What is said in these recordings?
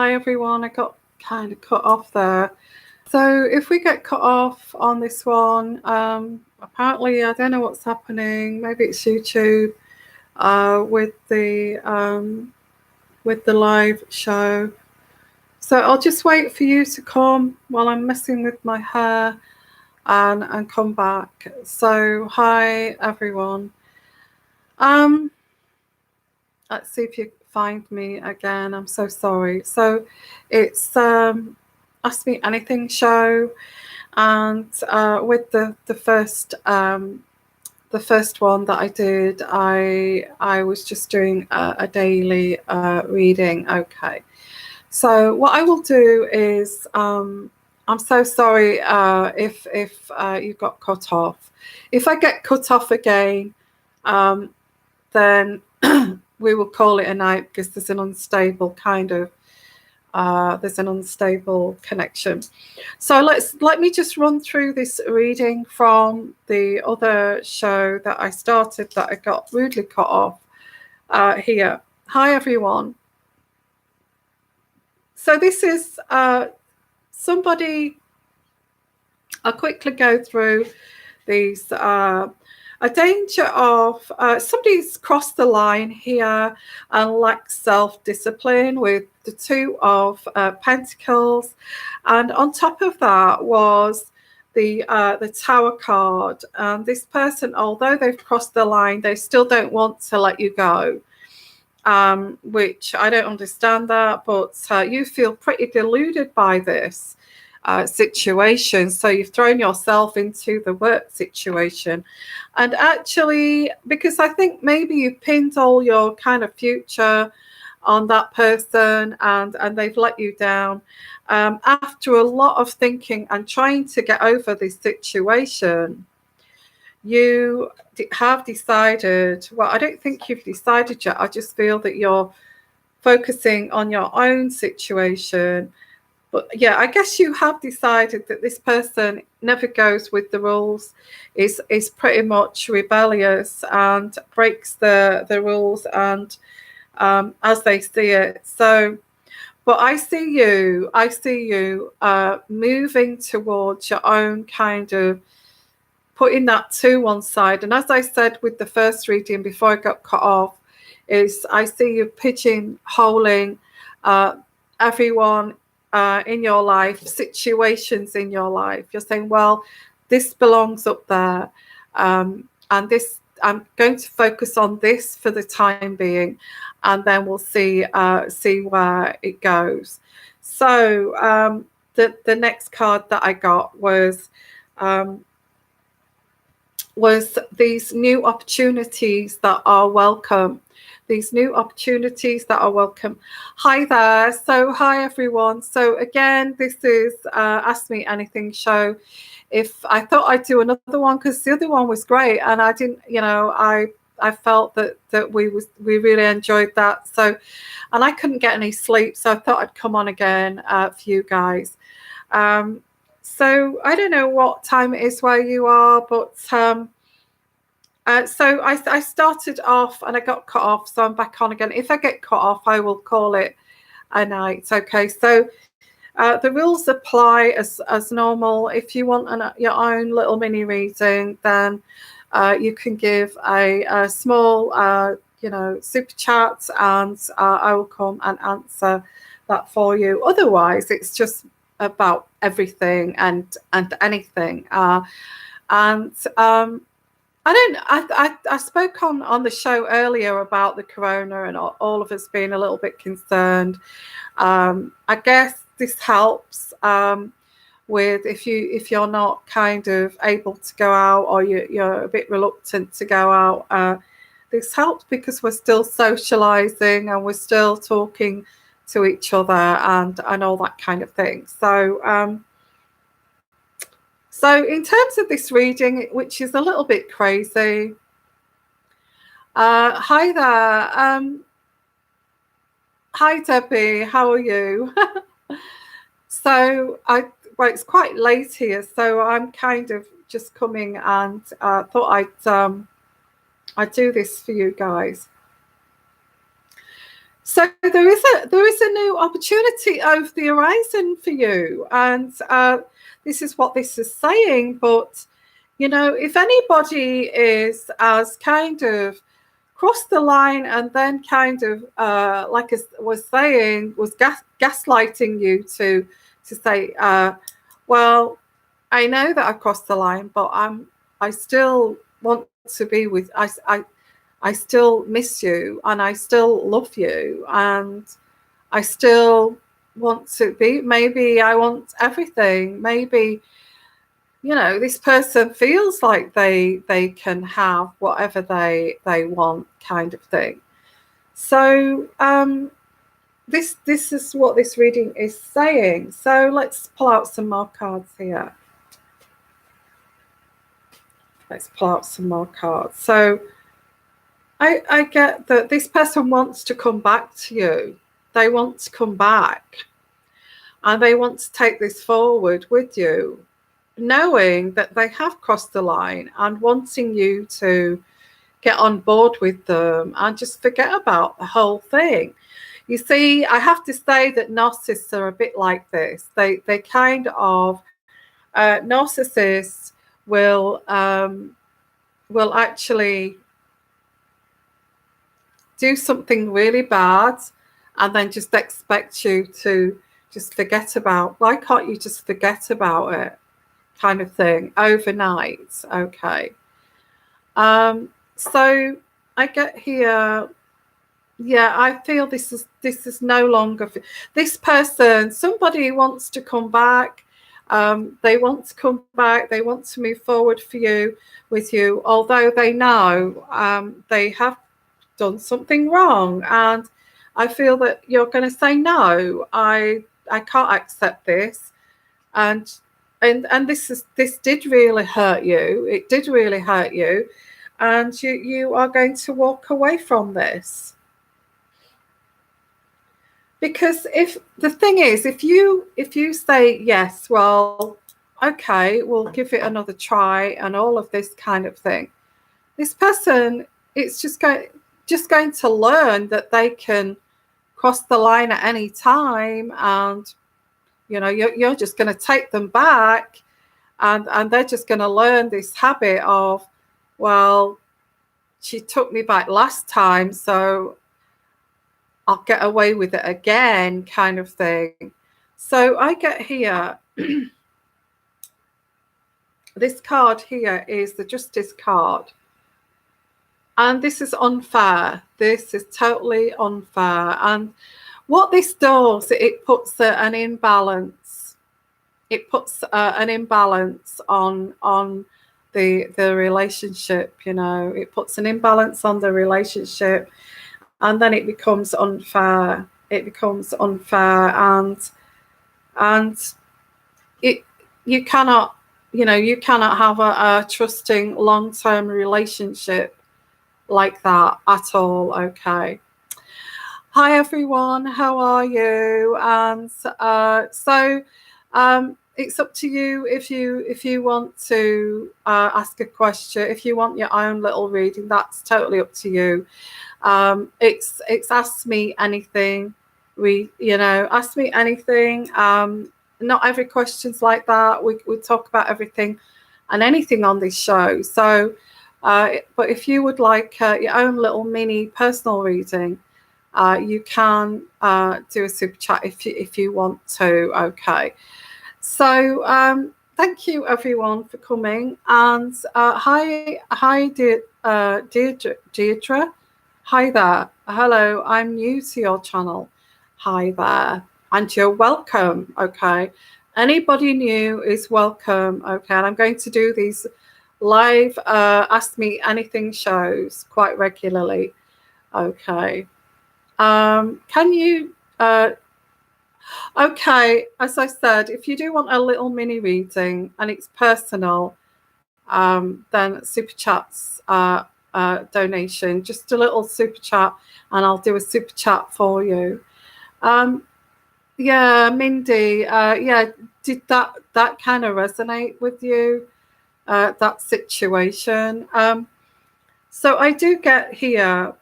Hi everyone, I got kind of cut off there. So if we get cut off on this one, apparently I don't know what's happening. Maybe it's YouTube with the live show. So I'll just wait for you to come while I'm messing with my hair and come back. So hi everyone. Let's see if you find me again. I'm so sorry. So it's Ask Me Anything show, and with the first one that I did, I was just doing a daily reading. Okay. So what I will do is I'm so sorry if you got cut off. If I get cut off again, then we will call it a night because there's an unstable connection. So let me just run through this reading from the other show that I started that I got rudely cut off here. Hi everyone. So this is somebody. I'll quickly go through these. A danger of somebody's crossed the line here and lacks self-discipline with the Two of Pentacles, and on top of that was the Tower card. And this person, although they've crossed the line, they still don't want to let you go, which I don't understand that, but you feel pretty deluded by this situation. So you've thrown yourself into the work situation, and actually, because I think maybe you pinned all your kind of future on that person, and they've let you down. After a lot of thinking and trying to get over this situation, you have decided, well, I don't think you've decided yet. I just feel that you're focusing on your own situation. But yeah, I guess you have decided that this person never goes with the rules, is pretty much rebellious and breaks the rules and as they see it. So, but I see you moving towards your own kind of putting that to one side. And as I said with the first reading before I got cut off, is I see you pigeonholing everyone in your life, situations in your life. You're saying, well, this belongs up there, and this, I'm going to focus on this for the time being, and then we'll see where it goes. So the next card that I got was these new opportunities that are welcome. These new opportunities that are welcome. Hi there. So hi everyone. So again, this is Ask Me Anything show. If I thought I'd do another one because the other one was great, and I didn't, I felt that we really enjoyed that. So, and I couldn't get any sleep, so I thought I'd come on again for you guys. So I don't know what time it is where you are, but so I started off and I got cut off, so I'm back on again. If I get cut off, I will call it a night. Okay, so the rules apply as normal. If you want your own little mini reading, then you can give a small, super chat, and I will come and answer that for you. Otherwise, it's just about everything and anything. I spoke on the show earlier about the corona and all of us being a little bit concerned. I guess this helps with if you're not kind of able to go out, or you're a bit reluctant to go out. This helps because we're still socializing and we're still talking to each other and all that kind of thing. So so in terms of this reading, which is a little bit crazy, hi there. Hi Debbie, how are you? So well, it's quite late here, so I'm kind of just coming and thought I'd do this for you guys. So there is a new opportunity over the horizon for you, and this is what this is saying. But you know, if anybody is as kind of crossed the line and then kind of like I was saying, was gaslighting you to say, well, I know that I crossed the line, but I still want to be with I still miss you and I still love you and I still want to be, maybe I want everything. Maybe, you know, this person feels like they can have whatever they want, kind of thing. So this is what this reading is saying. So let's pull out some more cards here. Let's pull out some more cards. So I get that this person wants to come back to you. They want to come back and they want to take this forward with you, knowing that they have crossed the line and wanting you to get on board with them and just forget about the whole thing. You see, I have to say that narcissists are a bit like this. They kind of narcissists will actually do something really bad and then just expect you to just forget about, why can't you just forget about it, kind of thing, overnight. Okay. So I get here, yeah, I feel this is no longer this person. Somebody wants to come back. They want to come back. They want to move forward for you, with you, although they know they have done something wrong, and I feel that you're going to say no. I can't accept this, and this did really hurt you. It did really hurt you, and you are going to walk away from this. Because if the thing is, if you say yes, well, okay, we'll give it another try, and all of this kind of thing, this person, it's just going to learn that they can cross the line at any time, and you know, you're just going to take them back, and they're just going to learn this habit of, well, she took me back last time, so I'll get away with it again, kind of thing. So I get here, this card here is the Justice card. And this is unfair. This is totally unfair. And what this does, it puts an imbalance. It puts an imbalance on the relationship. You know, it puts an imbalance on the relationship, and then it becomes unfair. It becomes unfair, and it you cannot, you know, you cannot have a trusting long-term relationship like that at all. Okay. Hi everyone, how are you? And so it's up to you if you want to ask a question. If you want your own little reading, that's totally up to you. It's ask me anything. Ask me anything. Not every question's like that. We talk about everything and anything on this show. So but if you would like your own little mini personal reading, you can do a super chat if you want to. Okay. So thank you everyone for coming, and hi Deirdre. Hi there. Hello, I'm new to your channel. Hi there. And you're welcome. Okay. Anybody new is welcome. Okay. And I'm going to do these live Ask Me Anything shows quite regularly. Okay. Can you okay, as I said, if you do want a little mini reading and it's personal, then super chats donation, just a little super chat, and I'll do a super chat for you. Yeah, Mindy, yeah, did that kind of resonate with you, that situation? So I do get here,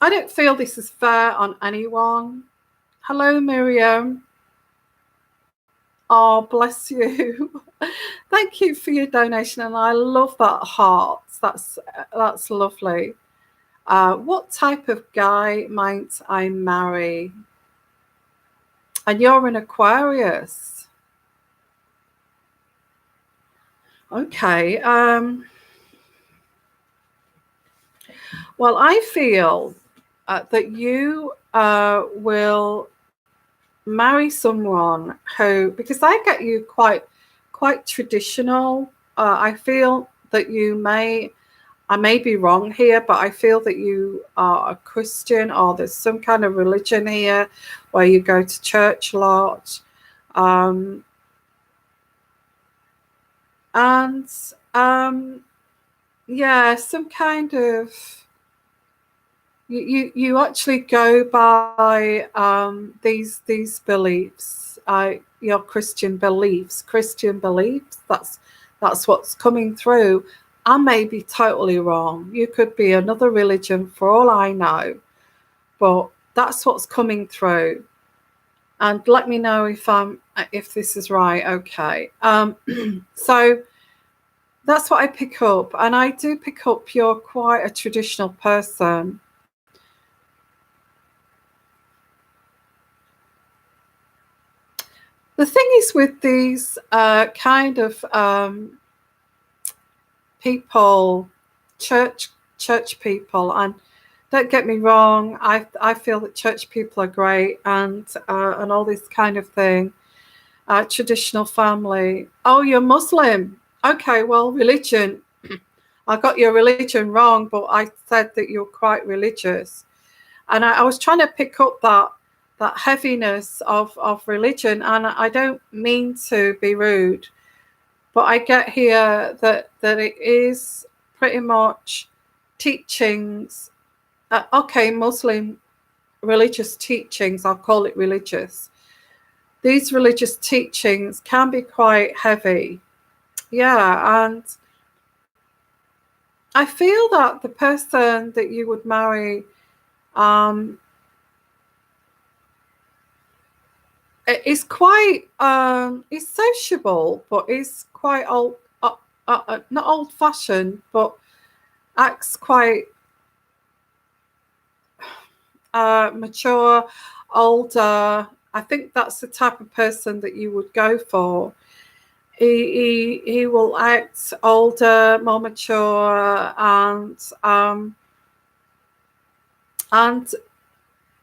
I don't feel this is fair on anyone. Hello, Miriam. Oh, bless you. Thank you for your donation, and I love that heart. That's lovely. What type of guy might I marry? And you're an Aquarius. Okay. Well, I feel that you will marry someone who, because I get you quite traditional. I feel that I may be wrong here, but I feel that you are a Christian, or there's some kind of religion here where you go to church a lot. And yeah, some kind of you actually go by these beliefs, your Christian beliefs. That's what's coming through. I may be totally wrong. You could be another religion for all I know, but that's what's coming through. And let me know if this is right. Okay. So that's what I pick up, and I do pick up you're quite a traditional person. The thing is with these kind of people, church people, and don't get me wrong, I feel that church people are great, and all this kind of thing. Traditional family. Oh, you're Muslim. Okay, well, religion. I got your religion wrong, but I said that you're quite religious, and I was trying to pick up that heaviness of religion, and I don't mean to be rude, but I get here that it is pretty much teachings. Okay, Muslim religious teachings. I'll call it religious. These religious teachings can be quite heavy. Yeah, and I feel that the person that you would marry is quite is sociable, but is quite old, not old fashioned, but acts quite mature, older. I think that's the type of person that you would go for. He will act older, more mature, and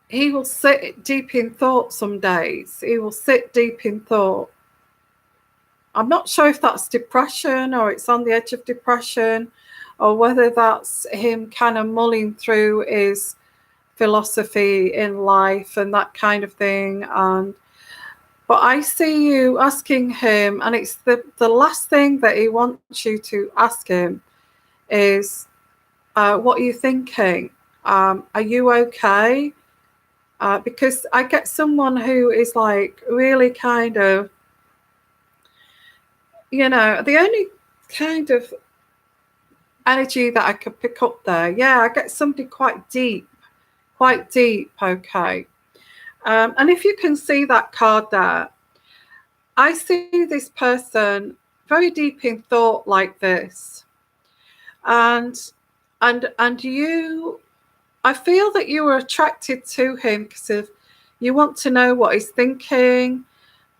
he will sit deep in thought some days. He will sit deep in thought. I'm not sure if that's depression, or it's on the edge of depression, or whether that's him kind of mulling through his philosophy in life and that kind of thing. But I see you asking him, and it's the last thing that he wants you to ask him is, what are you thinking? Are you okay? Because I get someone who is like really kind of, the only kind of energy that I could pick up there. Yeah, I get somebody quite deep. Okay. And if you can see that card there, I see this person very deep in thought like this. And you, I feel that you are attracted to him because you want to know what he's thinking.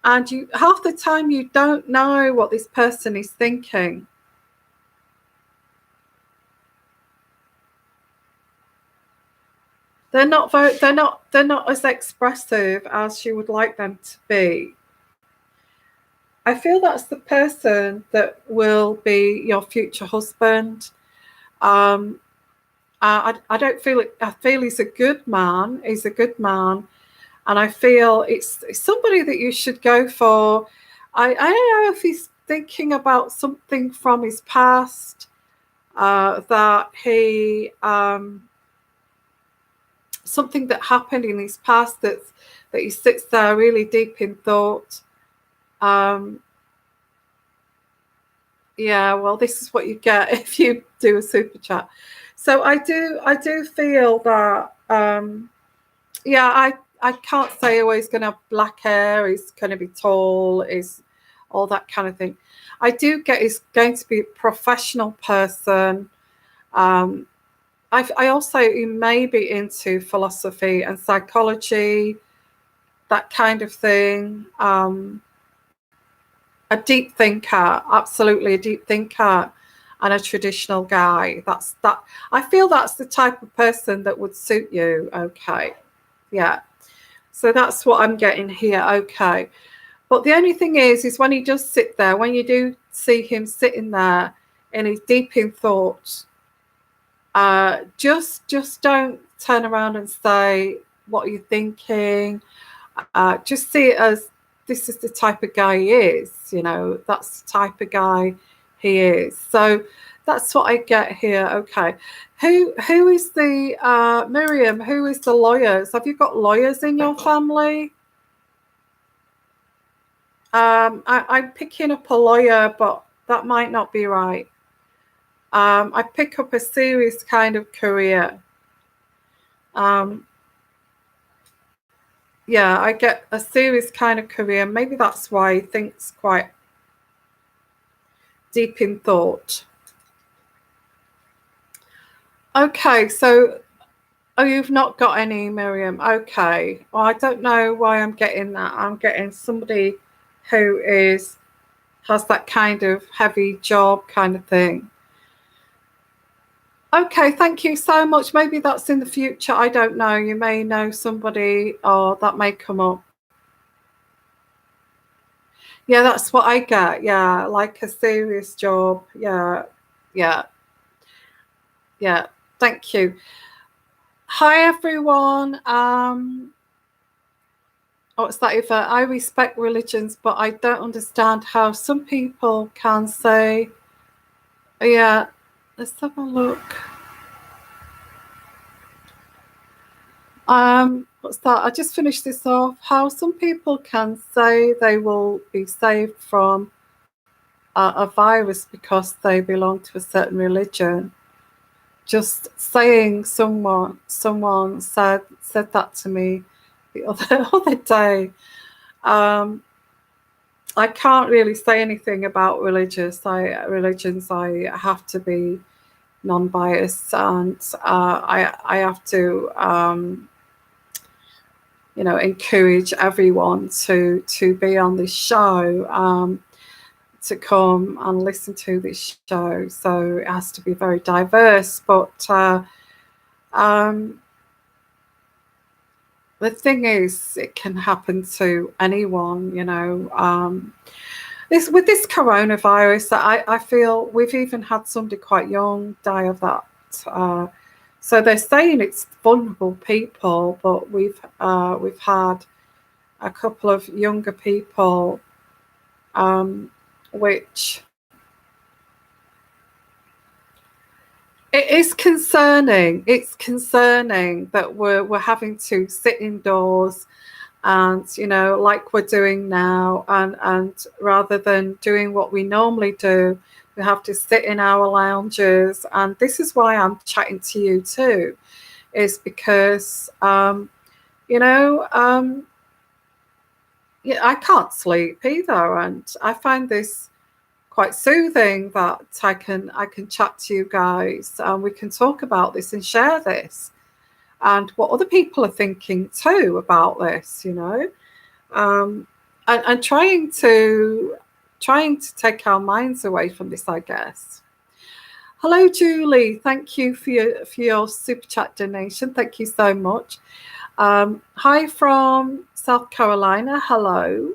And you half the time you don't know what this person is thinking. They're not as expressive as you would like them to be. I feel that's the person that will be your future husband. I don't feel it. I feel he's a good man. He's a good man, and I feel it's somebody that you should go for. I don't know if he's thinking about something from his past, that he something that happened in his past that he sits there really deep in thought. Yeah, well, this is what you get if you do a super chat. So I do feel that Yeah, I can't say, oh, he's going to have black hair, he's going to be tall, is all that kind of thing. I do get he's going to be a professional person. I also, he may be into philosophy and psychology, that kind of thing. A deep thinker, absolutely a deep thinker, and a traditional guy. That's that. I feel that's the type of person that would suit you. Okay, yeah. So that's what I'm getting here. Okay, but the only thing is when he does sit there, when you do see him sitting there and he's deep in thought, just don't turn around and say what you're thinking. Just see it as this is the type of guy he is, you know, that's the type of guy he is. So that's what I get here. Okay. Who is the Miriam, who is the lawyers? Have you got lawyers in your family? I'm picking up a lawyer, but that might not be right. I pick up a serious kind of career. Yeah, I get a serious kind of career. Maybe that's why he thinks quite deep in thought. Okay, so you've not got any, Miriam. Okay. Well, I don't know why I'm getting that. I'm getting somebody who has that kind of heavy job kind of thing. Okay, thank you so much. Maybe that's in the future. I don't know. You may know somebody, or that may come up. Yeah, that's what I get. Yeah, like a serious job. Yeah, yeah, yeah. Thank you. Hi, everyone. What's that? If I respect religions, but I don't understand how some people can say, yeah, let's have a look. What's that? I just finished this off. How some people can say they will be saved from a virus because they belong to a certain religion. Just saying someone said that to me the other day. I can't really say anything about religions. I have to be non-biased, and I have to encourage everyone to be on this show, to come and listen to this show. So it has to be very diverse, but the thing is, it can happen to anyone, with this coronavirus, I feel we've even had somebody quite young die of that. So they're saying it's vulnerable people, but we've had a couple of younger people, which it is concerning. It's concerning that we're having to sit indoors, and like we're doing now, and rather than doing what we normally do, we have to sit in our lounges. And this is why I'm chatting to you too, is because I can't sleep either, and I find this quite soothing that I can chat to you guys, and we can talk about this and share this and what other people are thinking too about this, and trying to take our minds away from this, I guess. Hello, Julie. Thank you for your super chat donation. Thank you so much. Hi from South Carolina. Hello.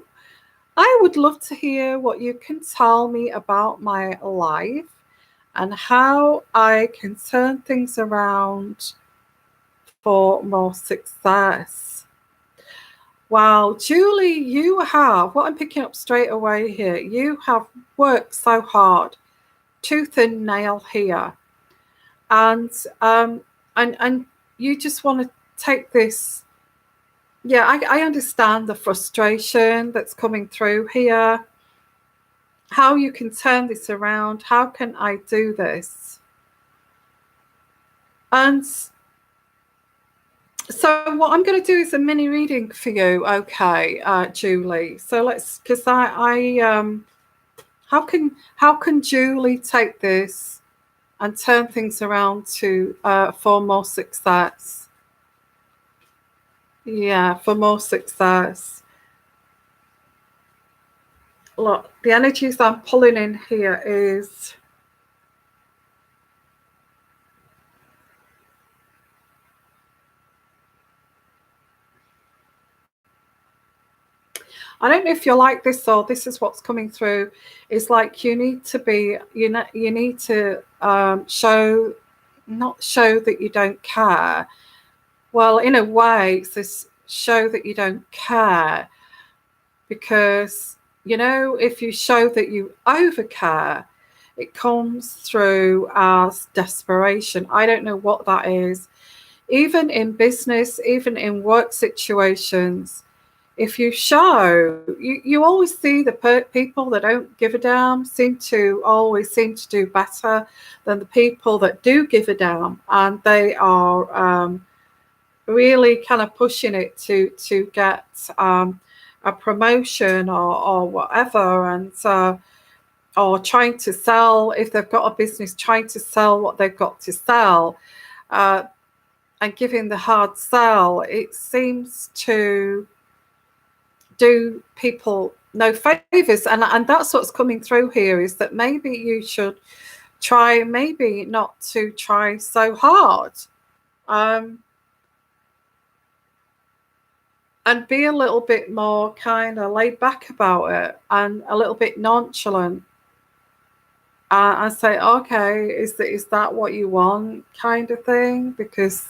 I would love to hear what you can tell me about my life and how I can turn things around for more success. Wow, Julie, you have, what I'm picking up straight away here, you have worked so hard, tooth and nail here. And you just want to take this. Yeah, I understand the frustration that's coming through here. How you can turn this around. How can I do this? And So what I'm going to do is a mini reading for you, okay, Julie. So let's, because how can Julie take this and turn things around to for more success? Yeah, for more success. Look, the energies I'm pulling in here is I don't know if you're like this or this is what's coming through. It's like you need to be, you need to not show that you don't care. Well, in a way, it's this show that you don't care because, if you show that you overcare, it comes through as desperation. I don't know what that is. Even in business, even in work situations, if you show, you always see the people that don't give a damn always seem to do better than the people that do give a damn, and they are really kind of pushing it to get a promotion or whatever, and or trying to sell, if they've got a business, trying to sell what they've got to sell, and giving the hard sell. It seems to do people no favors, and that's what's coming through here, is that maybe you should try, maybe not to try so hard, and be a little bit more kind of laid back about it and a little bit nonchalant, and say, okay, is that what you want, kind of thing, because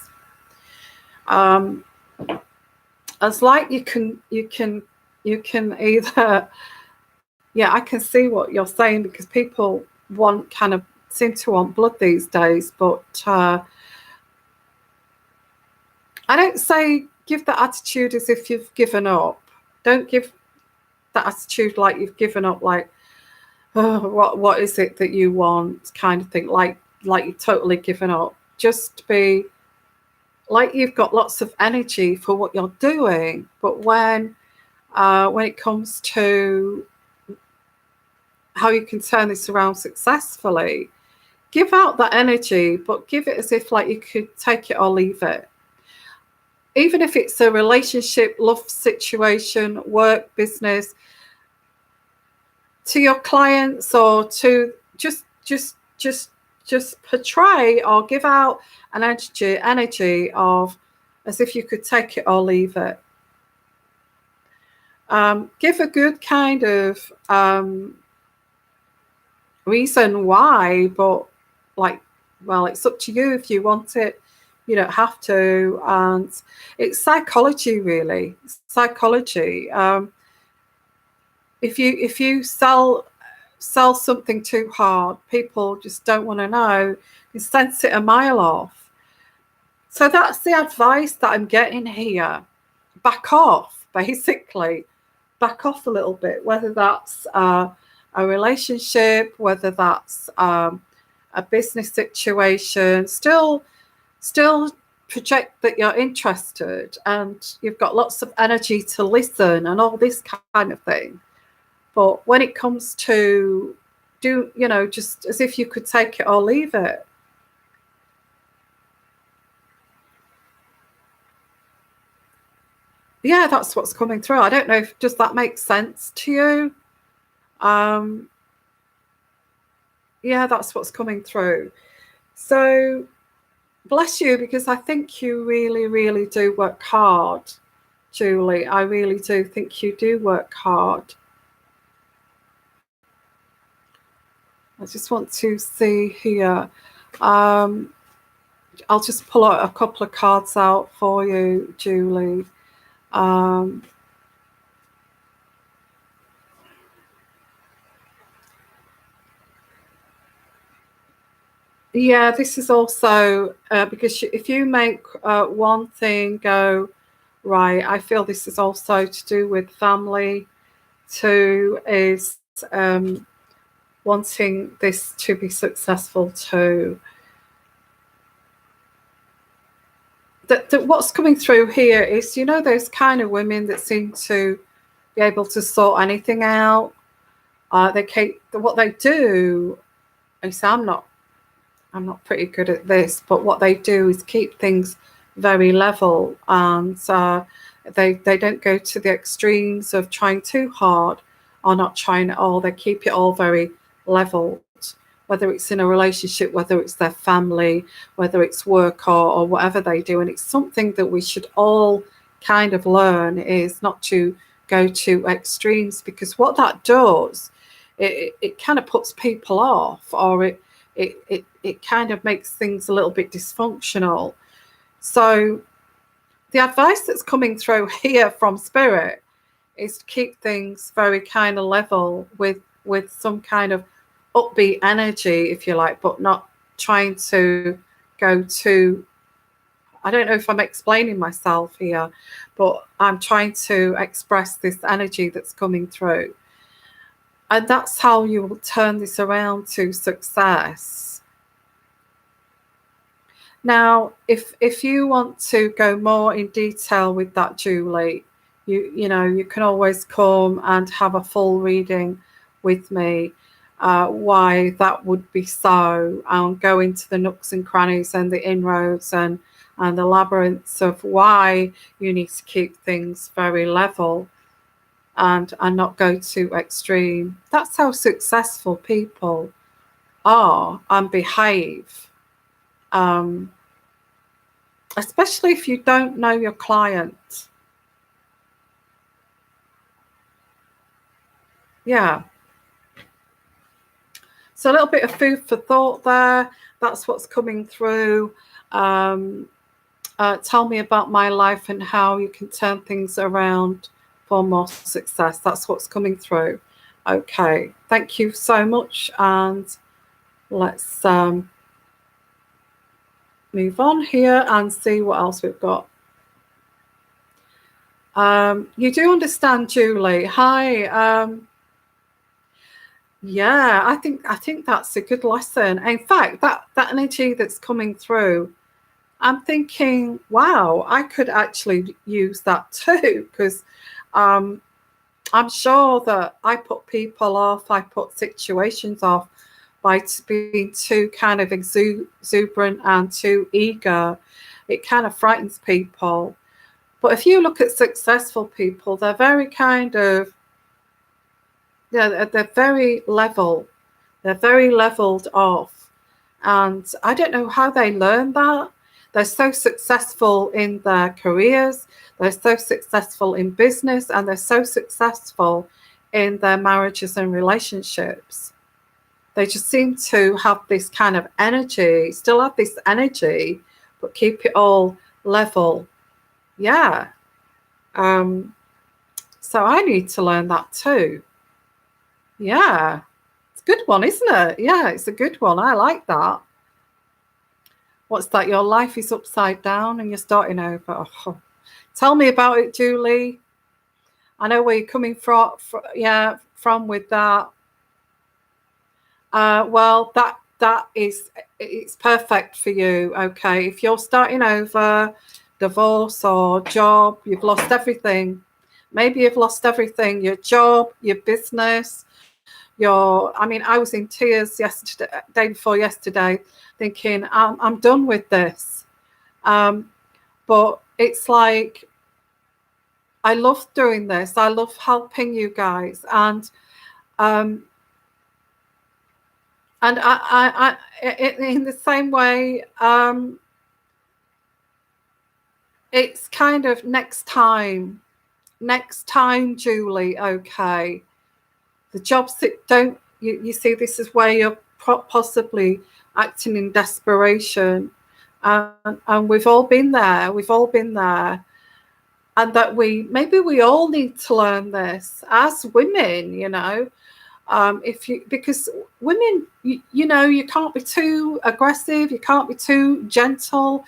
it's like you can either, yeah, I can see what you're saying, because people seem to want blood these days, but I don't say give that attitude as if you've given up. Don't give that attitude like you've given up, like, oh, what is it that you want, kind of thing, like you've totally given up. Just be like you've got lots of energy for what you're doing, but when it comes to how you can turn this around successfully, give out that energy, but give it as if like you could take it or leave it. Even if it's a relationship, love situation, work, business, to your clients, or to just portray or give out an energy of as if you could take it or leave it. Give a good kind of reason why, but like, well, it's up to you if you want it. You don't have to. And it's psychology, really. Psychology. If you sell something too hard, people just don't want to know. You sense it a mile off. So that's the advice that I'm getting here. Back off, basically. Back off a little bit, whether that's a relationship, whether that's a business situation. Still project that you're interested and you've got lots of energy to listen and all this kind of thing. But when it comes to just as if you could take it or leave it. Yeah, that's what's coming through. I don't know does that make sense to you? Yeah, that's what's coming through. So bless you, because I think you really, really do work hard, Julie. I really do think you do work hard. I just want to see here. I'll just pull out a couple of cards out for you, Julie. Yeah, this is also because if you make one thing go right, I feel this is also to do with family. Two is wanting this to be successful too. what's coming through here is, you know, those kind of women that seem to be able to sort anything out. What they do. I say I'm not pretty good at this, but what they do is keep things very level, and they don't go to the extremes of trying too hard or not trying at all. They keep it all very leveled, whether it's in a relationship, whether it's their family, whether it's work or whatever they do. And it's something that we should all kind of learn, is not to go to extremes, because what that does, it kind of puts people off, or it kind of makes things a little bit dysfunctional. So the advice that's coming through here from Spirit is to keep things very kind of level, with some kind of upbeat energy, if you like, but not trying to go to, I don't know if I'm explaining myself here, but I'm trying to express this energy that's coming through. And that's how you will turn this around to success. Now, if you want to go more in detail with that, Julie, you know, you can always come and have a full reading with me, why that would be so, and go into the nooks and crannies and the inroads and the labyrinths of why you need to keep things very level and not go too extreme. That's how successful people are and behave. Especially if you don't know your client. Yeah. So a little bit of food for thought there. That's what's coming through. Tell me about my life and how you can turn things around for more success. That's what's coming through. Okay. Thank you so much. And let's move on here and see what else we've got. You do understand, Julie. Hi. Yeah, I think that's a good lesson. In fact, that energy that's coming through, I'm thinking, wow, I could actually use that too, because I'm sure that I put people off, I put situations off by being too kind of exuberant and too eager. It kind of frightens people. But if you look at successful people, they're very kind of, yeah, they're very level. They're very leveled off. And I don't know how they learn that. They're so successful in their careers. They're so successful in business, and they're so successful in their marriages and relationships. They just seem to have this kind of energy, still have this energy, but keep it all level. Yeah. So I need to learn that too. Yeah. It's a good one, isn't it? Yeah, it's a good one. I like that. What's that? Your life is upside down and you're starting over. Oh. Tell me about it, Julie. I know where you're coming from with that. Well, that is, it's perfect for you. Okay, if you're starting over, divorce or job, you've lost everything. Maybe you've lost everything: your job, your business, I was in tears day before yesterday, thinking I'm done with this. But it's like, I love doing this. I love helping you guys, and I in the same way, it's kind of next time, Julie. Okay, the jobs that don't, you see, this is where you're possibly acting in desperation, and we've all been there. And that maybe we all need to learn this as women, because women, you can't be too aggressive, you can't be too gentle,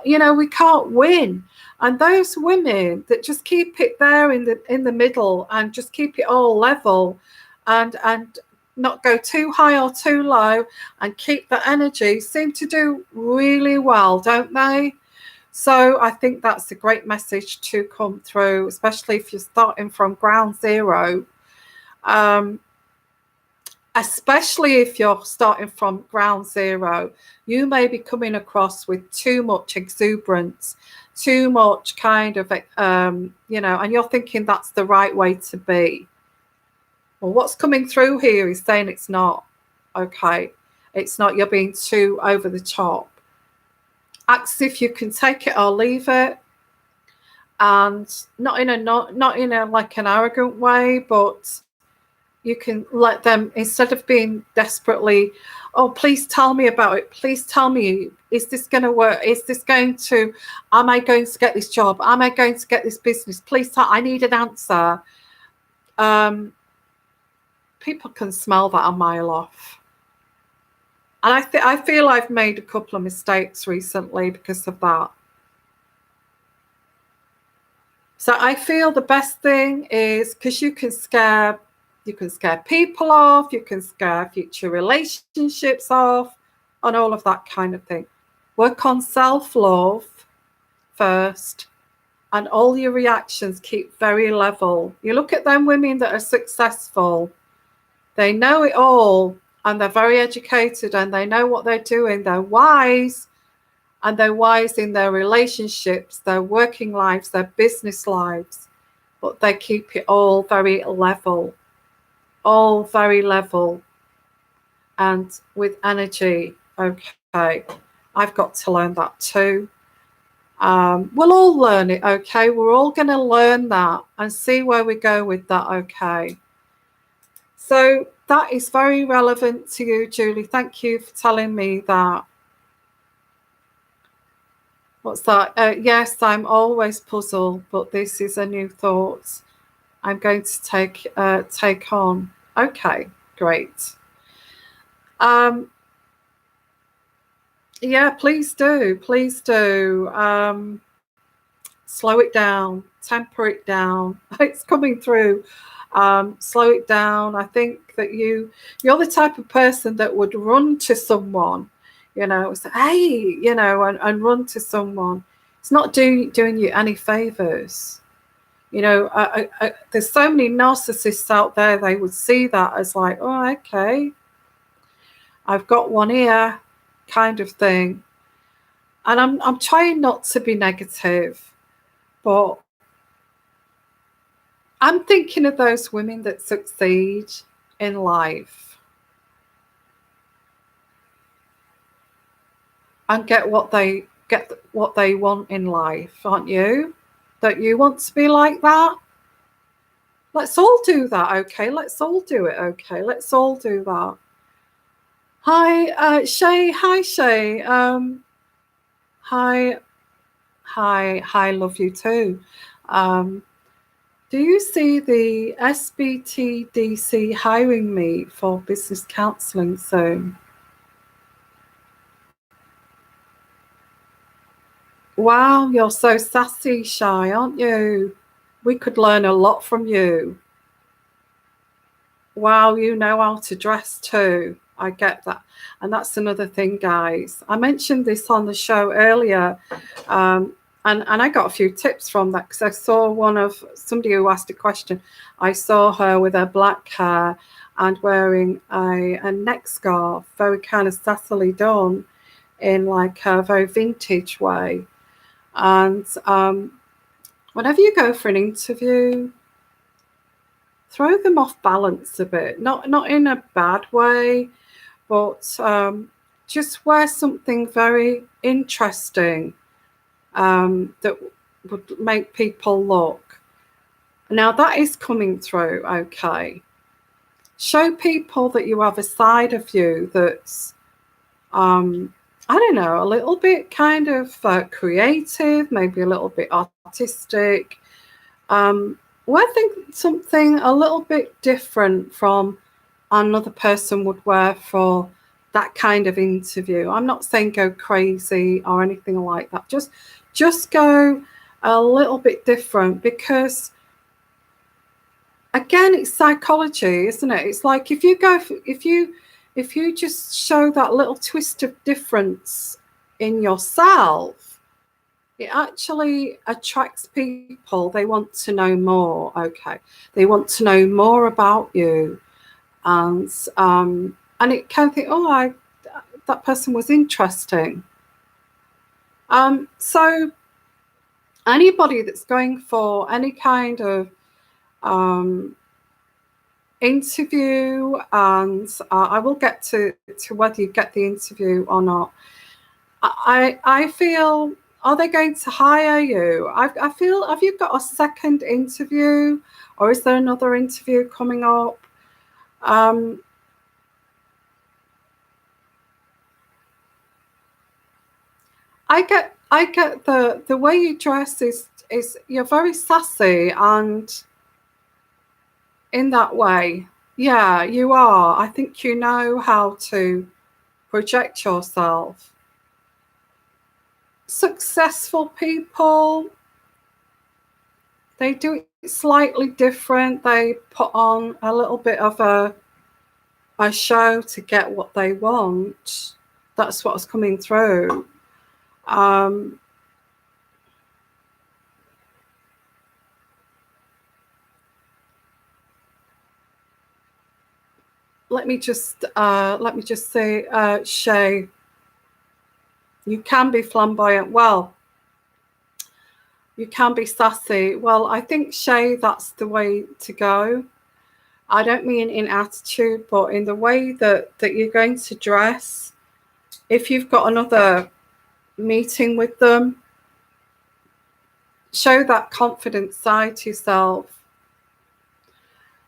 we can't win. And those women that just keep it there in the middle and just keep it all level, and not go too high or too low, and keep the energy, seem to do really well, don't they? So I think that's a great message to come through, especially if you're starting from ground zero. Especially if you're starting from ground zero, you may be coming across with too much exuberance, too much kind of, and you're thinking that's the right way to be. Well, what's coming through here is saying it's not. Okay, it's not. You're being too over the top. Ask if you can take it or leave it, and not in a like an arrogant way, but you can let them, instead of being desperately, oh, please tell me about it. Please tell me, is this going to work? Am I going to get this job? Am I going to get this business? Please tell, I need an answer. People can smell that a mile off. And I feel I've made a couple of mistakes recently because of that. So I feel the best thing is, because you can scare people off, you can scare future relationships off, and all of that kind of thing. Work on self-love first, and all your reactions keep very level. You look at them women that are successful, they know it all, and they're very educated, and they know what they're doing. They're wise, and they're wise in their relationships, their working lives, their business lives, but they keep it all very level. All very level and with energy. Okay, I've got to learn that too. We'll all learn it. Okay, we're all going to learn that and see where we go with that. Okay, so that is very relevant to you, Julie. Thank you for telling me that. What's that? Yes, I'm always puzzled, but this is a new thought I'm going to take on. Okay, great. Yeah, please do. Please do. Slow it down, temper it down. It's coming through. Slow it down. I think that you're the type of person that would run to someone, say, hey, and run to someone. It's not doing you any favors. There's so many narcissists out there, they would see that as like, oh, okay, I've got one here kind of thing. And I'm trying not to be negative, but I'm thinking of those women that succeed in life and get what they want in life, aren't you? Don't you want to be like that? Let's all do that, okay? Let's all do it, okay? Let's all do that. Hi, Shay. Hi, Shay. Hi, love you too. Do you see the SBTDC hiring me for business counselling soon? Wow, you're so sassy, Shy, aren't you? We could learn a lot from you. Wow, you know how to dress too. I get that. And that's another thing, guys. I mentioned this on the show earlier, and I got a few tips from that, because I saw somebody who asked a question. I saw her with her black hair and wearing a neck scarf, very kind of sassily done in like a very vintage way. And whenever you go for an interview, throw them off balance a bit, not in a bad way, but just wear something very interesting that would make people look. Now that is coming through, okay. Show people that you have a side of you that's, I don't know, a little bit kind of creative, maybe a little bit artistic. Wear something a little bit different from another person would wear for that kind of interview. I'm not saying go crazy or anything like that. Just go a little bit different, because again, it's psychology, isn't it? It's like if you just show that little twist of difference in yourself, it actually attracts people. They want to know more. Okay, they want to know more about you, and it can think, oh, that person was interesting. So anybody that's going for any kind of um, interview, and I will get to whether you get the interview or not. I feel, are they going to hire you? I feel, have you got a second interview, or is there another interview coming up? I get the way you dress is you're very sassy, and in that way, yeah, you are. I think you know how to project yourself. Successful people, they do it slightly different. They put on a little bit of a show to get what they want. That's what's coming through. Um, let me just say, Shay, you can be flamboyant. Well, you can be sassy. Well, I think, Shay, that's the way to go. I don't mean in attitude, but in the way that you're going to dress. If you've got another meeting with them, show that confident side to yourself.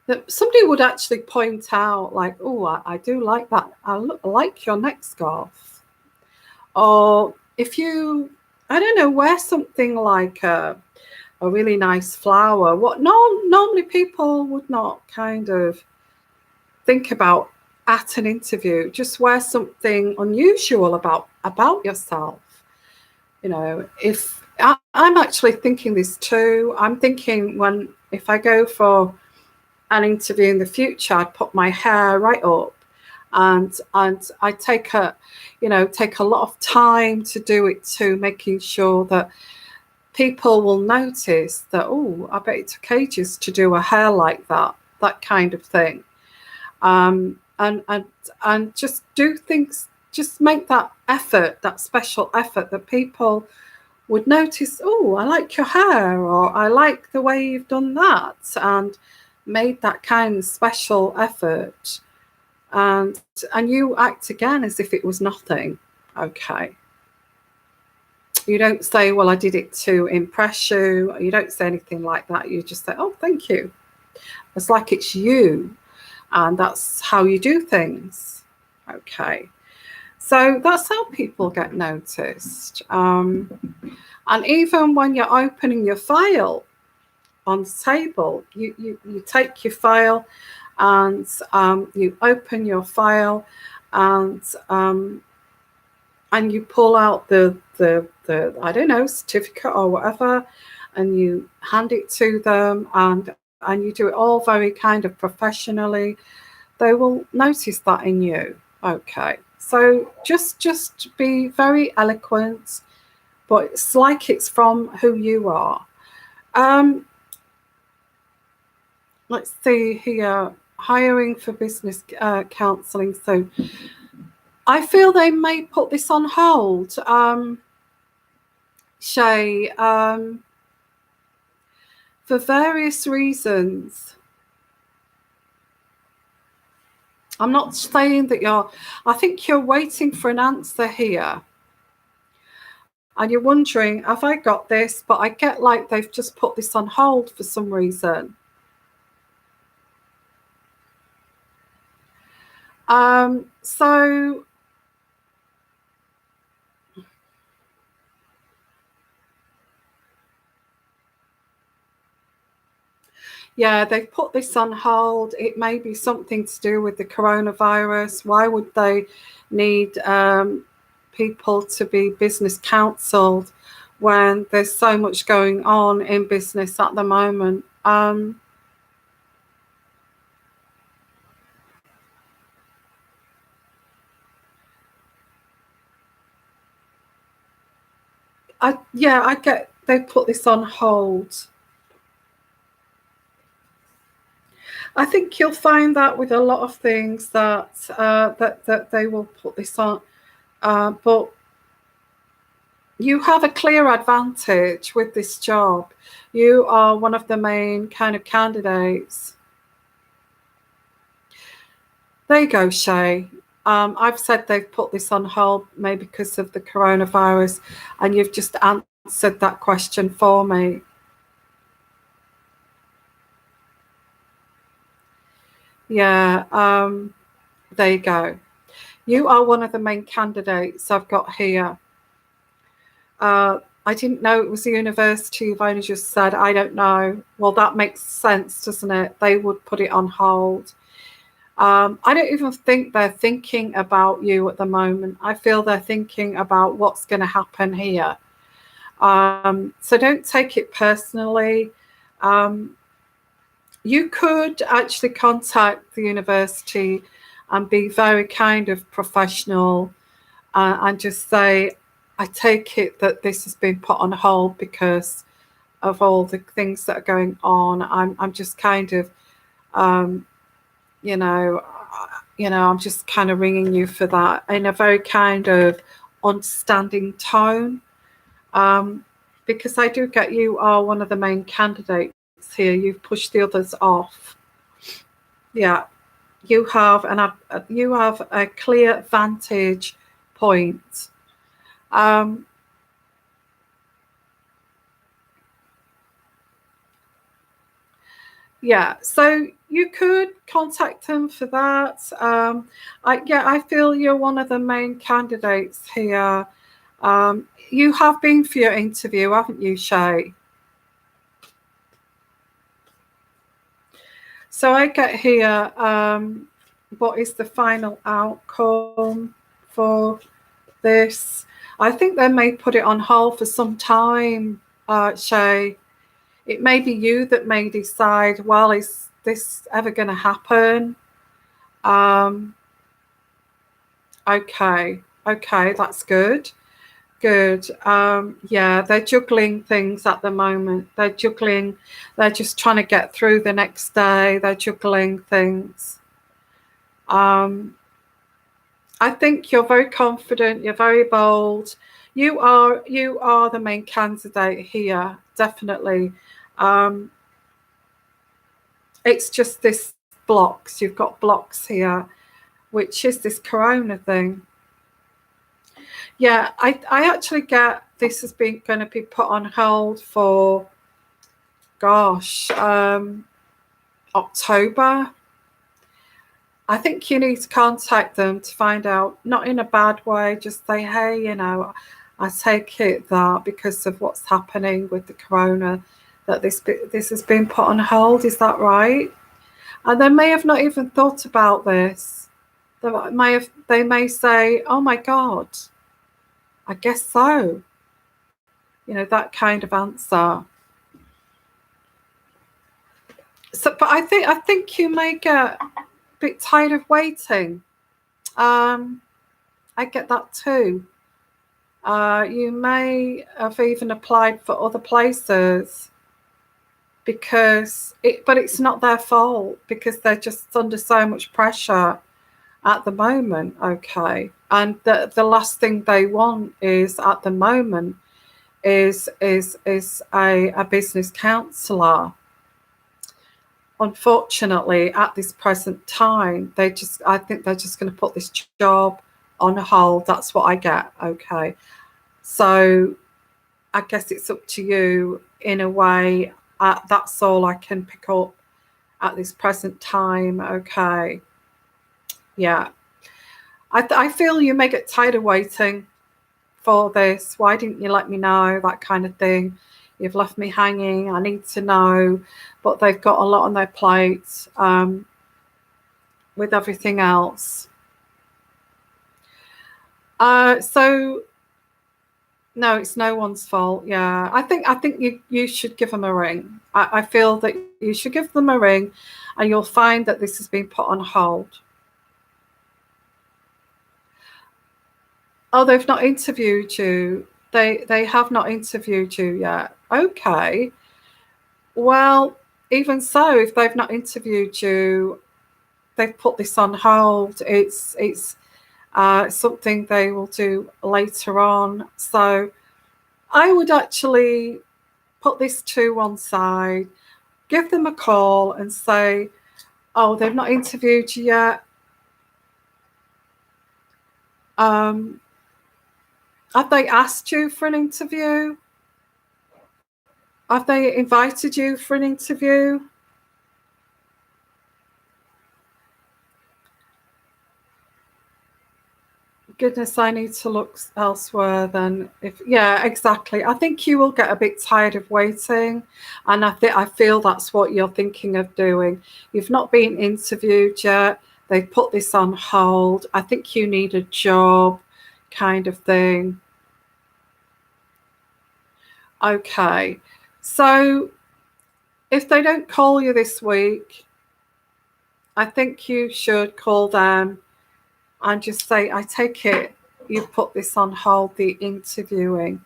That somebody would actually point out, like, oh, I do like that. I like your neck scarf. Or if you, I don't know, wear something like a really nice flower. What normally people would not kind of think about at an interview. Just wear something unusual about yourself. You know, if I'm actually thinking this too. I'm thinking, when if I go for an interview in the future, I'd put my hair right up, and I take a lot of time to do it too, making sure that people will notice that, oh, I bet it took ages to do a hair like that kind of thing. And just do things, just make that effort, that special effort, that people would notice, oh, I like your hair, or I like the way you've done that, and made that kind of special effort, and you act again as if it was nothing. Okay. You don't say, well, I did it to impress you. You don't say anything like that. You just say, oh, thank you. It's like it's you, and that's how you do things. Okay. So that's how people get noticed. And even when you're opening your file on the table, you take your file, and you open your file, and you pull out the I don't know, certificate or whatever, and you hand it to them, and you do it all very kind of professionally. They will notice that in you. Okay. So just be very eloquent, but it's like it's from who you are. Let's see here. Hiring for business counselling. So I feel they may put this on hold, Shay, for various reasons. I'm not saying that I think you're waiting for an answer here. And you're wondering, have I got this? But I get like they've just put this on hold for some reason. So yeah, they've put this on hold. It may be something to do with the coronavirus. Why would they need people to be business counselled when there's so much going on in business at the moment? I get they put this on hold. I think you'll find that with a lot of things that they will put this on, but you have a clear advantage with this job. You are one of the main kind of candidates. There you go, Shay. I've said they've put this on hold maybe because of the coronavirus, and you've just answered that question for me. Yeah, there you go. You are one of the main candidates I've got here. I didn't know it was the university. You've only just said, I don't know. Well, that makes sense, doesn't it? They would put it on hold. I don't even think they're thinking about you at the moment. I feel they're thinking about what's going to happen here. So don't take it personally. You could actually contact the university and be very kind of professional and just say, I take it that this has been put on hold because of all the things that are going on. I'm just kind of, I'm just kind of ringing you for that in a very kind of understanding tone, because I do get you are one of the main candidates here. You've pushed the others off. Yeah, you have a clear vantage point. Yeah, so you could contact them for that. I feel you're one of the main candidates here. You have been for your interview, haven't you, Shay? So I get here, what is the final outcome for this? I think they may put it on hold for some time, Shay. It may be you that may decide, well, is this ever going to happen? Okay, that's good. Good. Yeah, they're juggling things at the moment. They're just trying to get through the next day. They're juggling things. I think you're very confident, you're very bold. You are the main candidate here, definitely. It's just this blocks. You've got blocks here, which is this corona thing. Yeah, I actually get this has been going to be put on hold for, gosh, October. I think you need to contact them to find out, not in a bad way, just say, hey, I take it that because of what's happening with the corona, that this has been put on hold. Is that right? And they may have not even thought about this. They may say, oh my God, I guess so. That kind of answer. So, but I think you may get a bit tired of waiting. I get that too. You may have even applied for other places but it's not their fault because they're just under so much pressure at the moment. Okay, and the last thing they want is at the moment is a business counsellor. Unfortunately, at this present time, I think they're just going to put this job on hold. That's what I get. Okay, so I guess it's up to you in a way. That's all I can pick up at this present time. Okay, yeah, I feel you may get tired of waiting for this. Why didn't you let me know? That kind of thing. You've left me hanging. I need to know. But they've got a lot on their plate with everything else. So no, it's no one's fault. Yeah, I think you should give them a ring. I feel that you should give them a ring, and you'll find that this has been put on hold. Oh, they've not interviewed you. They have not interviewed you yet. Okay. Well, even so, if they've not interviewed you, they've put this on hold. It's something they will do later on. So I would actually put this to one side, give them a call and say, oh, they've not interviewed you yet. Have they asked you for an interview? Have they invited you for an interview? Goodness, I need to look elsewhere then. Yeah, exactly. I think you will get a bit tired of waiting, and I feel that's what you're thinking of doing. You've not been interviewed yet. They've put this on hold. I think you need a job, kind of thing. Okay, so if they don't call you this week, I think you should call them and just say, I take it you put this on hold, the interviewing.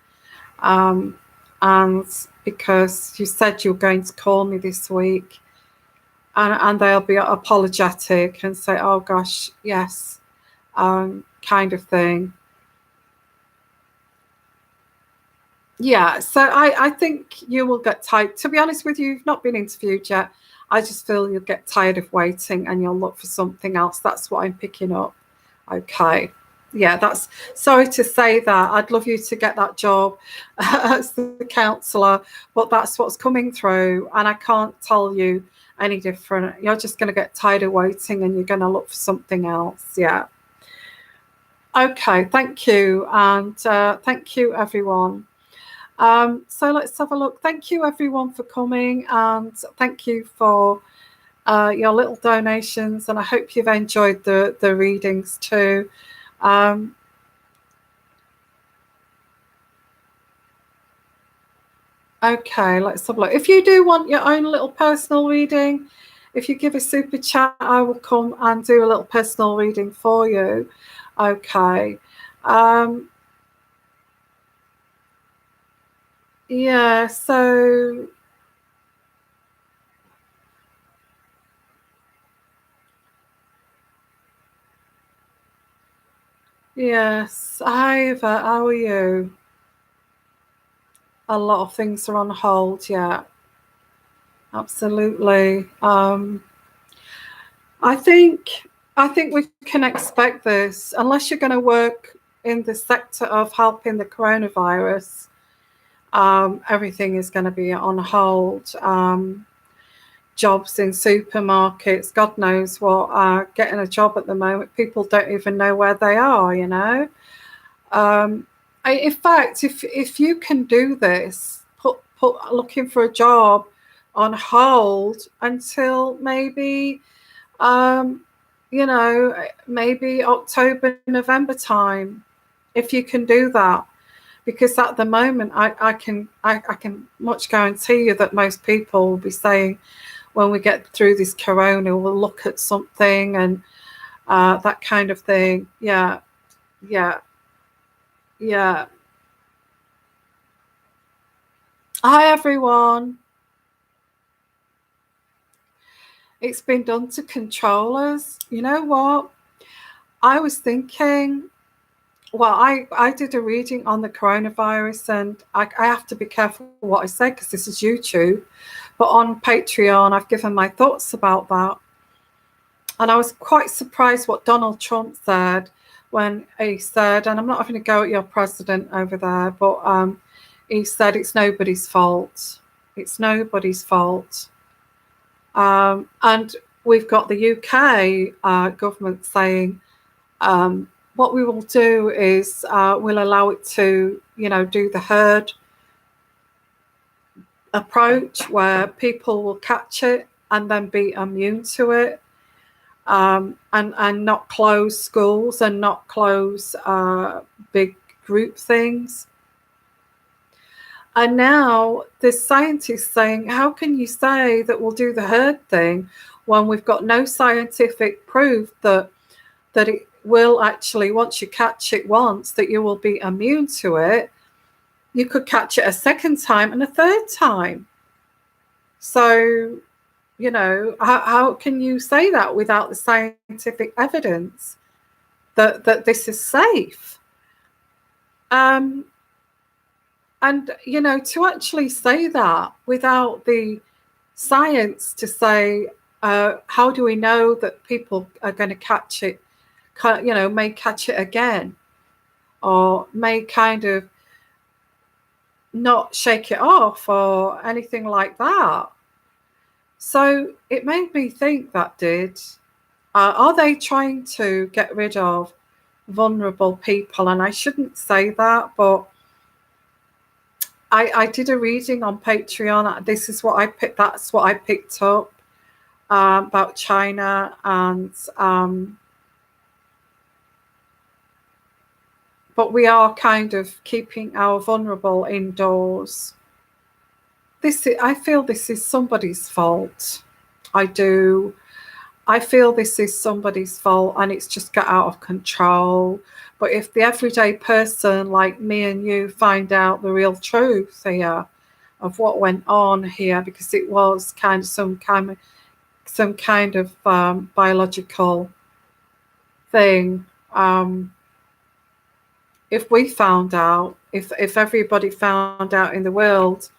And because you said you're going to call me this week, and they'll be apologetic and say, oh gosh, yes, kind of thing. Yeah, so I think you will get tired. To be honest with you, you've not been interviewed yet. I just feel you'll get tired of waiting and you'll look for something else. That's what I'm picking up. Okay. Yeah, that's sorry to say that. I'd love you to get that job as the counsellor, but that's what's coming through, and I can't tell you any different. You're just going to get tired of waiting and you're going to look for something else. Yeah. Okay, thank you. And thank you, everyone. So let's have a look. Thank you, everyone, for coming, and thank you for your little donations, and I hope you've enjoyed the readings too. Okay, let's have a look. If you do want your own little personal reading, if you give a super chat, I will come and do a little personal reading for you. Okay. Yeah, so yes. Hi, Eva, how are you? A lot of things are on hold, yeah. Absolutely. I think we can expect this unless you're going to work in the sector of helping the coronavirus. Everything is going to be on hold. Jobs in supermarkets, God knows what. Getting a job at the moment, people don't even know where they are. You know. In fact, if you can do this, put looking for a job on hold until maybe maybe October, November time, if you can do that, because at the moment I can much guarantee you that most people will be saying, when we get through this corona, we'll look at something and that kind of thing. Yeah. Hi, everyone. It's been done to control us. You know what? I was thinking, well, I did a reading on the coronavirus, and I have to be careful what I say because this is YouTube. But on Patreon, I've given my thoughts about that. And I was quite surprised what Donald Trump said when he said, and I'm not having to go at your president over there, but he said it's nobody's fault. It's nobody's fault. And we've got the UK government saying, what we will do is we'll allow it to, do the herd approach where people will catch it and then be immune to it, and not close schools and not close big group things. And now there's scientists saying, how can you say that we'll do the herd thing when we've got no scientific proof that it will actually, once you catch it once, that you will be immune to it? you could catch it a second time and a third time. So, you know, how can you say that without the scientific evidence that this is safe? And, you know, to actually say that without the science to say, how do we know that people are going to catch it, you know, may catch it again, or may kind of not shake it off or anything like that. So it made me think, that did. Are they trying to get rid of vulnerable people? And I shouldn't say that, but I did a reading on Patreon. This is what I picked. That's what I picked up about China, and but we are kind of keeping our vulnerable indoors. I feel this is somebody's fault. I do. I feel this is somebody's fault, and it's just got out of control. But if the everyday person like me and you find out the real truth here of what went on here, because it was kind of some kind of biological thing. If we found out, if everybody found out in the world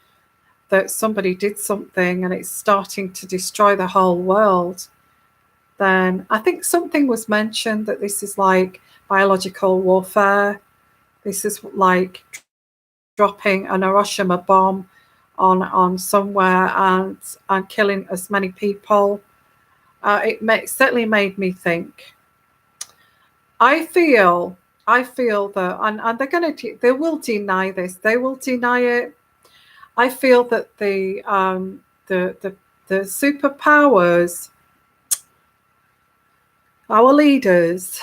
that somebody did something and it's starting to destroy the whole world, then I think something was mentioned that this is like biological warfare. This is like dropping an Hiroshima bomb on somewhere and killing as many people. It certainly made me think. I feel that, and they will deny this. They will deny it. I feel that the superpowers, our leaders,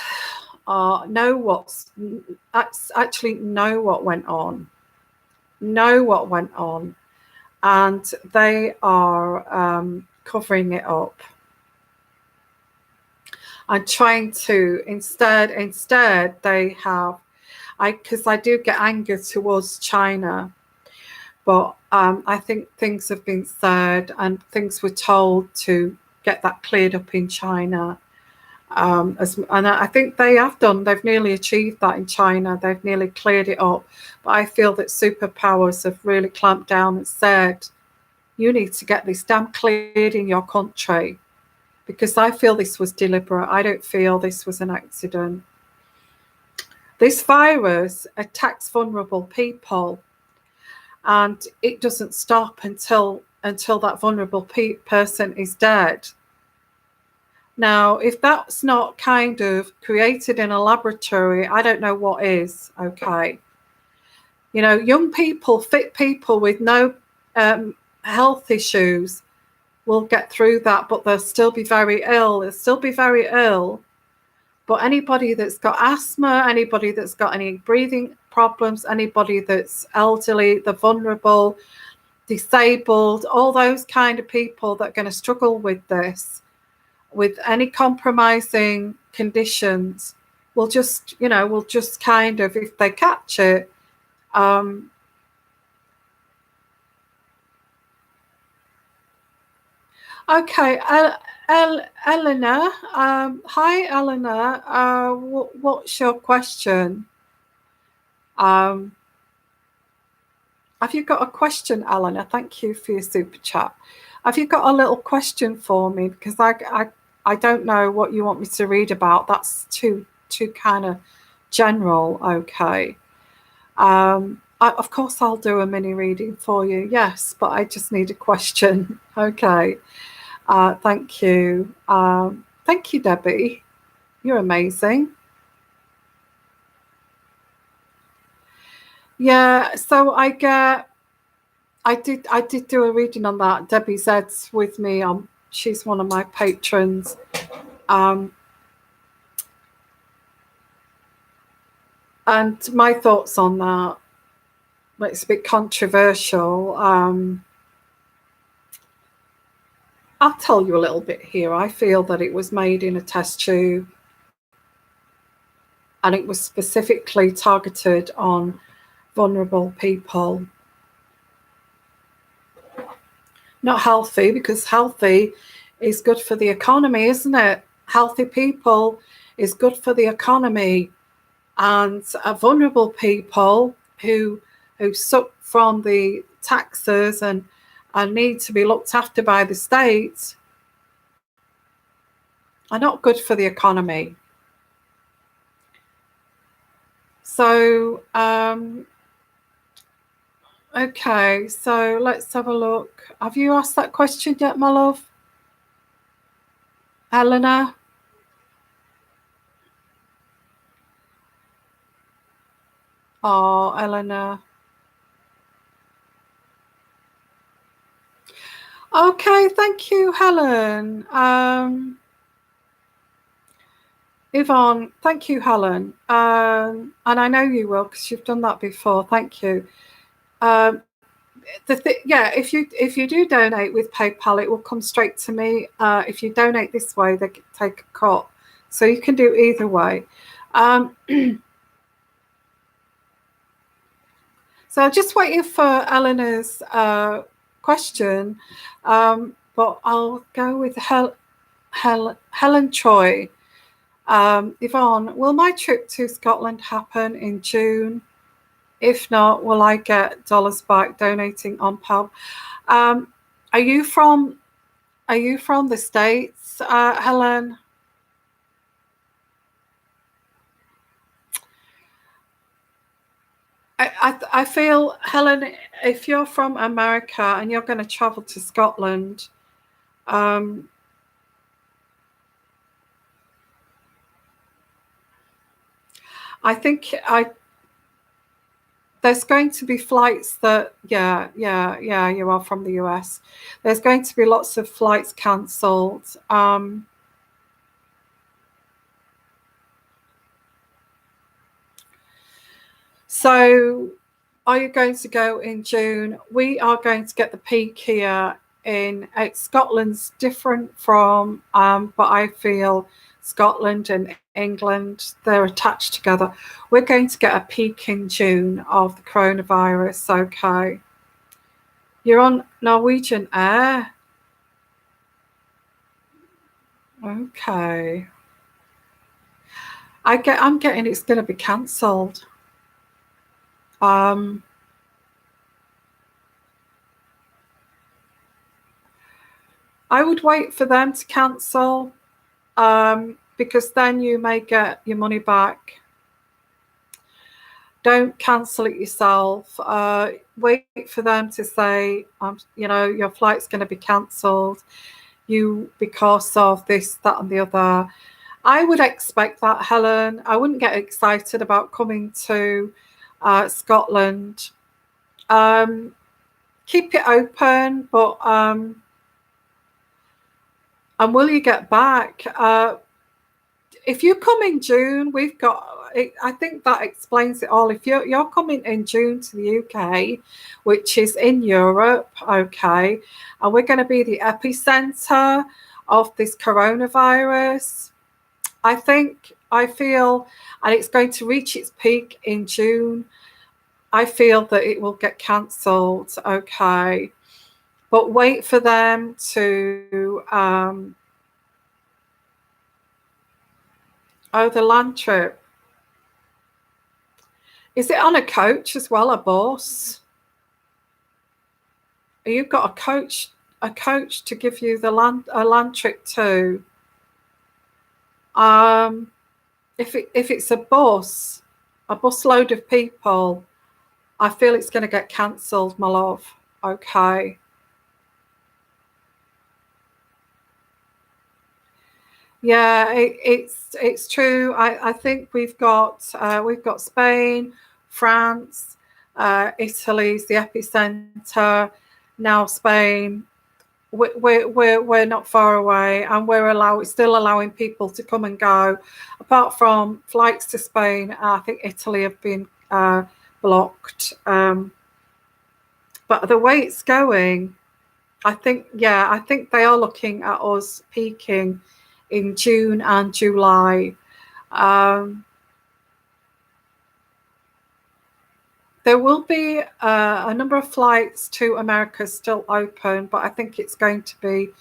know what went on, and they are covering it up and trying to instead they have, because I do get anger towards China, but I think things have been said and things were told to get that cleared up in China. And I think they have done. They've nearly achieved that in China. They've nearly cleared it up. But I feel that superpowers have really clamped down and said, you need to get this damn cleared in your country, because I feel this was deliberate. I don't feel this was an accident. This virus attacks vulnerable people, and it doesn't stop until that vulnerable person is dead. Now, if that's not kind of created in a laboratory, I don't know what is. Okay. You know, young people, fit people with no health issues will get through that, but they'll still be very ill. But anybody that's got asthma, anybody that's got any breathing problems, anybody that's elderly, the vulnerable, disabled, all those kind of people that are going to struggle with this, with any compromising conditions, will just kind of, if they catch it, okay, Eleanor. Hi, Eleanor. What's your question? Have you got a question, Eleanor? Thank you for your super chat. Have you got a little question for me? Because I don't know what you want me to read about. That's too kind of general. Okay. Of course, I'll do a mini reading for you. Yes, but I just need a question. Okay. Thank you. Thank you, Debbie. You're amazing. Yeah, so I did do a reading on that. Debbie Zed's with me. She's one of my patrons. And my thoughts on that, it's a bit controversial. I'll tell you a little bit here. I feel that it was made in a test tube, and it was specifically targeted on vulnerable people. Not healthy, because healthy is good for the economy, isn't it? Healthy people is good for the economy. And vulnerable people who suck from the taxes and need to be looked after by the state are not good for the economy. So, okay, so let's have a look. Have you asked that question yet, my love? Eleanor? Oh, Eleanor. Okay, thank you, Helen. Yvonne, thank you, Helen. And I know you will, because you've done that before. Thank you. Yeah, if you do donate with PayPal, it will come straight to me. If you donate this way, they take a cut. So you can do either way. So I'm just waiting for Eleanor's question, but I'll go with Helen Troy. Yvonne, will my trip to Scotland happen in June? If not, will I get dollars back donating on PayPal? Are you from the States, Helen? I feel, Helen, if you're from America and you're going to travel to Scotland, I think there's going to be flights that, yeah, you are from the US. There's going to be lots of flights cancelled. So are you going to go in June? We are going to get the peak here in Scotland's different from, but I feel Scotland and England, they're attached together. We're going to get a peak in June of the coronavirus. Okay. You're on Norwegian Air. Okay. I'm getting it's going to be cancelled. I would wait for them to cancel, because then you may get your money back. Don't cancel it yourself. Wait for them to say, your flight's going to be cancelled, because of this, that, and the other. I would expect that, Helen. I wouldn't get excited about coming to Scotland. Keep it open, but and will you get back? If you come in June, we've got. I think that explains it all. If you're coming in June to the UK, which is in Europe, okay, and we're going to be the epicenter of this coronavirus, I feel, and it's going to reach its peak in June. I feel that it will get cancelled, okay, but wait for them to. Oh, the land trip. Is it on a coach as well, a bus? You've got a coach to give you a land trip too. If it's a bus load of people, I feel it's going to get cancelled, my love. Okay. Yeah, it's true. I think we've got Spain, France, Italy's the epicenter. Now Spain. We're not far away, and we're still allowing people to come and go. Apart from flights to Spain, I think Italy have been blocked. But the way it's going, I think they are looking at us peaking in June and July. There will be a number of flights to America still open, but I think it's going to be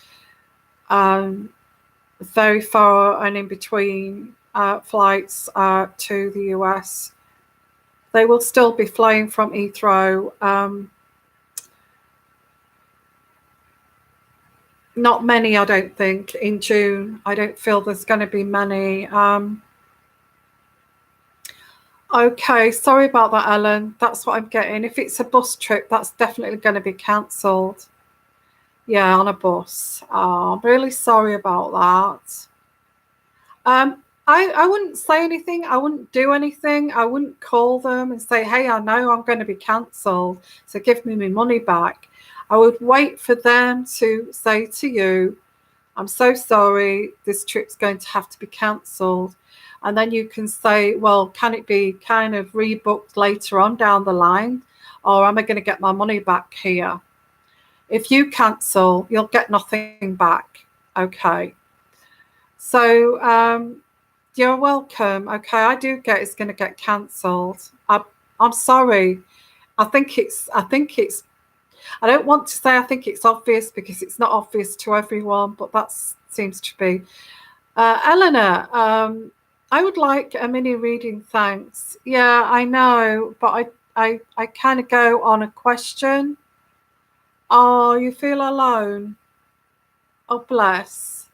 very far and in between flights to the US. They will still be flying from Heathrow. Not many, I don't think, in June. I don't feel there's going to be many. Okay, sorry about that, Ellen. That's what I'm getting. If it's a bus trip, that's definitely going to be cancelled. Yeah, on a bus. Oh, I'm really sorry about that. I wouldn't say anything. I wouldn't do anything. I wouldn't call them and say, hey, I know I'm going to be cancelled, so give me my money back. I would wait for them to say to you, I'm so sorry, this trip's going to have to be cancelled. And then you can say, well, can it be kind of rebooked later on down the line? Or am I going to get my money back here? If you cancel, you'll get nothing back. Okay. So you're welcome. Okay, I do get it's going to get cancelled. I'm sorry. I think it's I don't want to say I think it's obvious because it's not obvious to everyone, but that seems to be. Eleanor, I would like a mini reading, thanks. Yeah, I know, but I kind of go on a question. Oh, you feel alone? Oh, bless.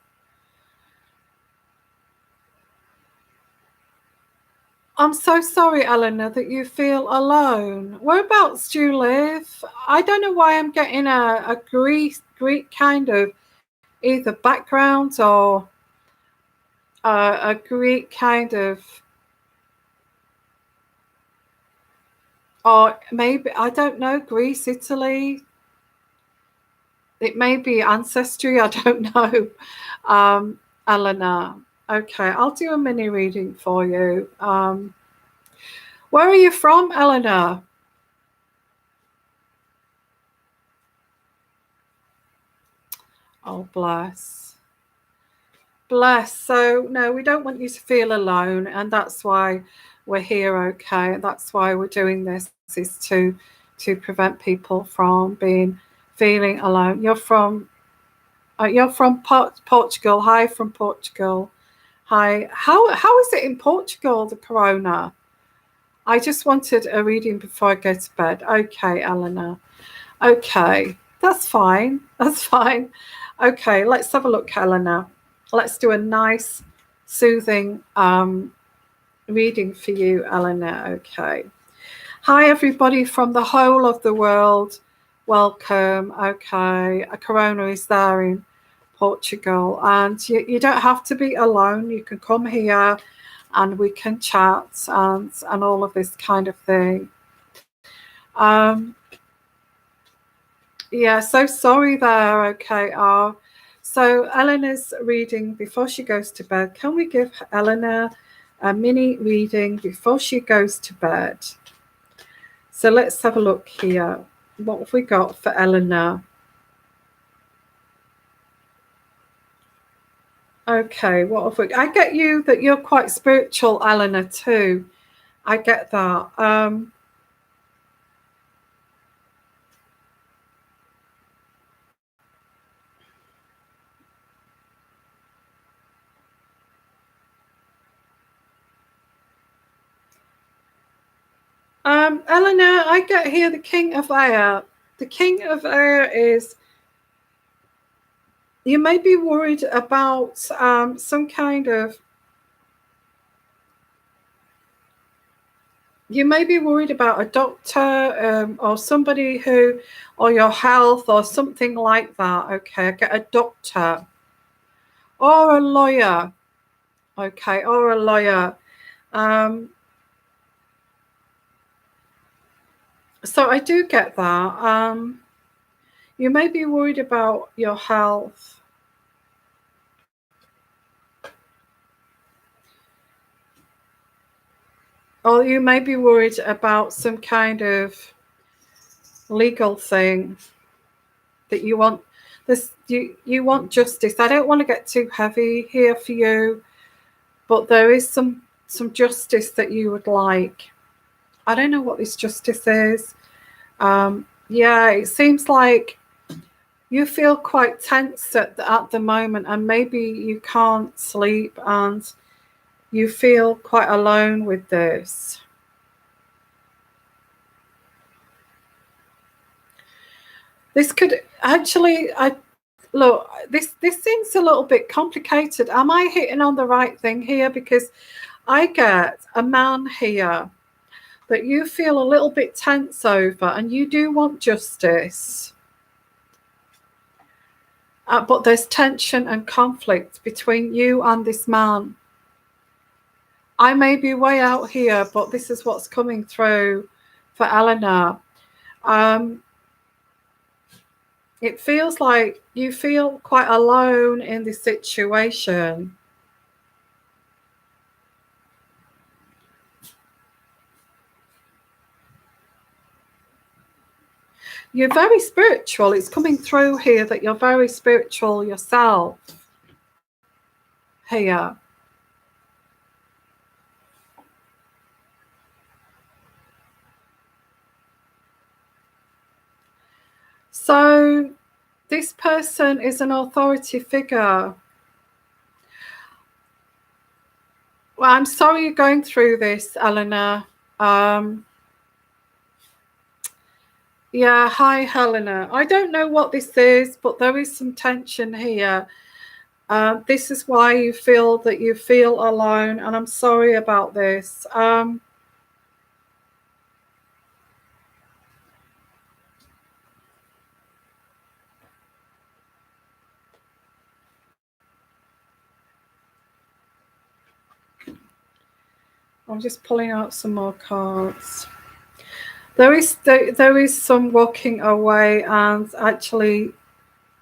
I'm so sorry, Eleanor, that you feel alone. Whereabouts do you live? I don't know why I'm getting a Greek kind of either background or a Greek kind of, or maybe, I don't know, Greece, Italy. It may be ancestry, I don't know. Eleanor. Okay, I'll do a mini reading for you. Where are you from, Eleanor? Oh, bless. Bless. So, no, we don't want you to feel alone, and that's why we're here, okay? That's why we're doing this, is to prevent people from feeling alone. You're from Portugal. Hi from Portugal. Hi. How is it in Portugal, the corona? I just wanted a reading before I go to bed. Okay, Eleanor. Okay, that's fine. That's fine. Okay, let's have a look, Eleanor. Let's do a nice, soothing reading for you, Eleanor. Okay. Hi, everybody from the whole of the world. Welcome. Okay, a corona is there in Portugal, and you don't have to be alone. You can come here and we can chat and all of this kind of thing. Yeah, so sorry there. Okay. So Eleanor's reading before she goes to bed. Can we give Eleanor a mini reading before she goes to bed? So let's have a look here. What have we got for Eleanor? Okay, what have we? I get you that you're quite spiritual, Eleanor, too. I get that. Eleanor, I get here the King of Air. The King of Air is, you may be worried about some kind of, you may be worried about a doctor or somebody who, or your health or something like that. Okay, I get a doctor or a lawyer. Okay, or a lawyer. So I do get that. You may be worried about your health. Or you may be worried about some kind of legal thing that you want. You want justice. I don't want to get too heavy here for you, but there is some justice that you would like. I don't know what this justice is. Yeah, it seems like you feel quite tense at the moment, and maybe you can't sleep and you feel quite alone with this. This could actually, look, this seems a little bit complicated. Am I hitting on the right thing here? Because I get a man here that you feel a little bit tense over, and you do want justice. But there's tension and conflict between you and this man. I may be way out here, but this is what's coming through for Eleanor. It feels like you feel quite alone in this situation. You're very spiritual. It's coming through here that you're very spiritual yourself here. So this person is an authority figure. Well, I'm sorry you're going through this, Eleanor. Yeah, hi, Helena. I don't know what this is, but there is some tension here. This is why you feel that you feel alone, and I'm sorry about this. I'm just pulling out some more cards. There is some walking away, and actually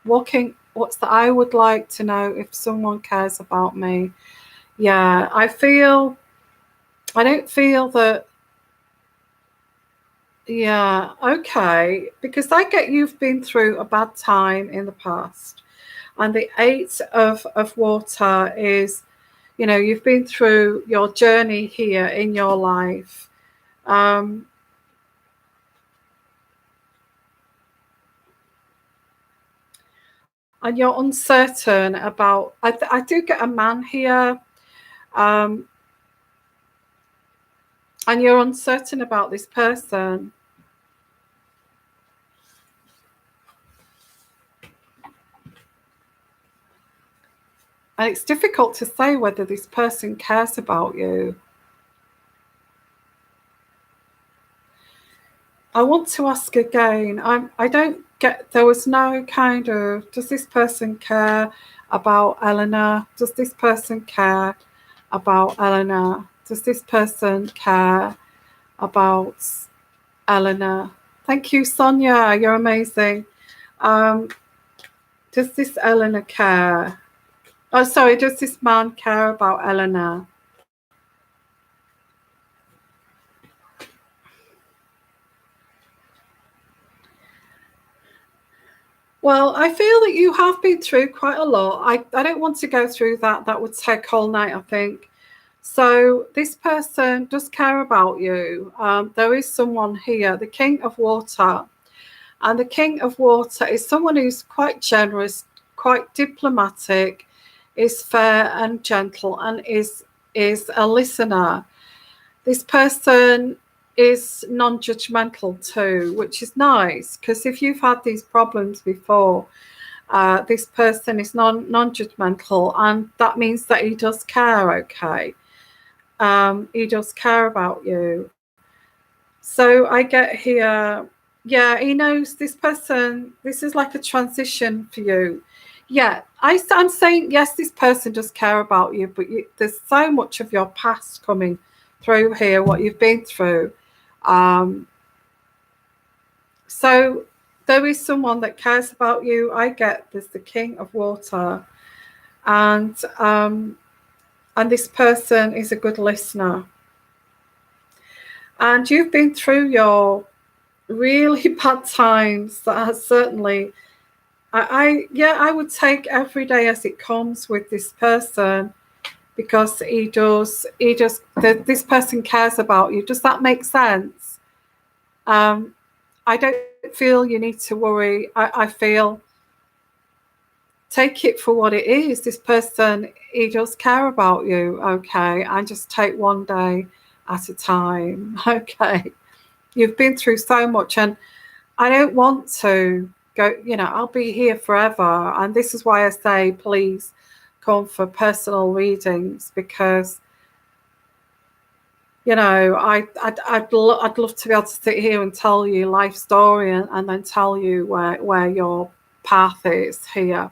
walking. What's that? I would like to know if someone cares about me. Yeah, I don't feel that. Yeah, okay, because I get you've been through a bad time in the past, and the Eight of Water is, you've been through your journey here in your life. And you're uncertain about, I do get a man here, and you're uncertain about this person. And it's difficult to say whether this person cares about you. I want to ask again. I don't get, there was no kind of, does this person care about Eleanor? Does this person care about Eleanor? Does this person care about Eleanor? Thank you, Sonia. You're amazing. Does this Eleanor care? Oh, sorry. Does this man care about Eleanor? Well, I feel that you have been through quite a lot. I don't want to go through that. That would take all night, I think. So this person does care about you. There is someone here, the King of Water. And the King of Water is someone who's quite generous, quite diplomatic, is fair and gentle, and is a listener. This person is non-judgmental too, which is nice, because if you've had these problems before, this person is non-judgmental, and that means that he does care. Okay, he does care about you. So I get here, yeah, he knows this person. This is like a transition for you. Yeah, I'm saying yes, this person does care about you, but there's so much of your past coming through here, what you've been through. So there is someone that cares about you. I get there's the King of Water, and this person is a good listener. And you've been through your really bad times that has certainly, I would take every day as it comes with this person, because this person cares about you. Does that make sense? I don't feel you need to worry. I feel take it for what it is. This person, he does care about you, okay? And just take one day at a time, okay? You've been through so much, and I don't want to go, I'll be here forever. And this is why I say, please come for personal readings, because, I'd love to be able to sit here and tell you life story and then tell you where your path is here.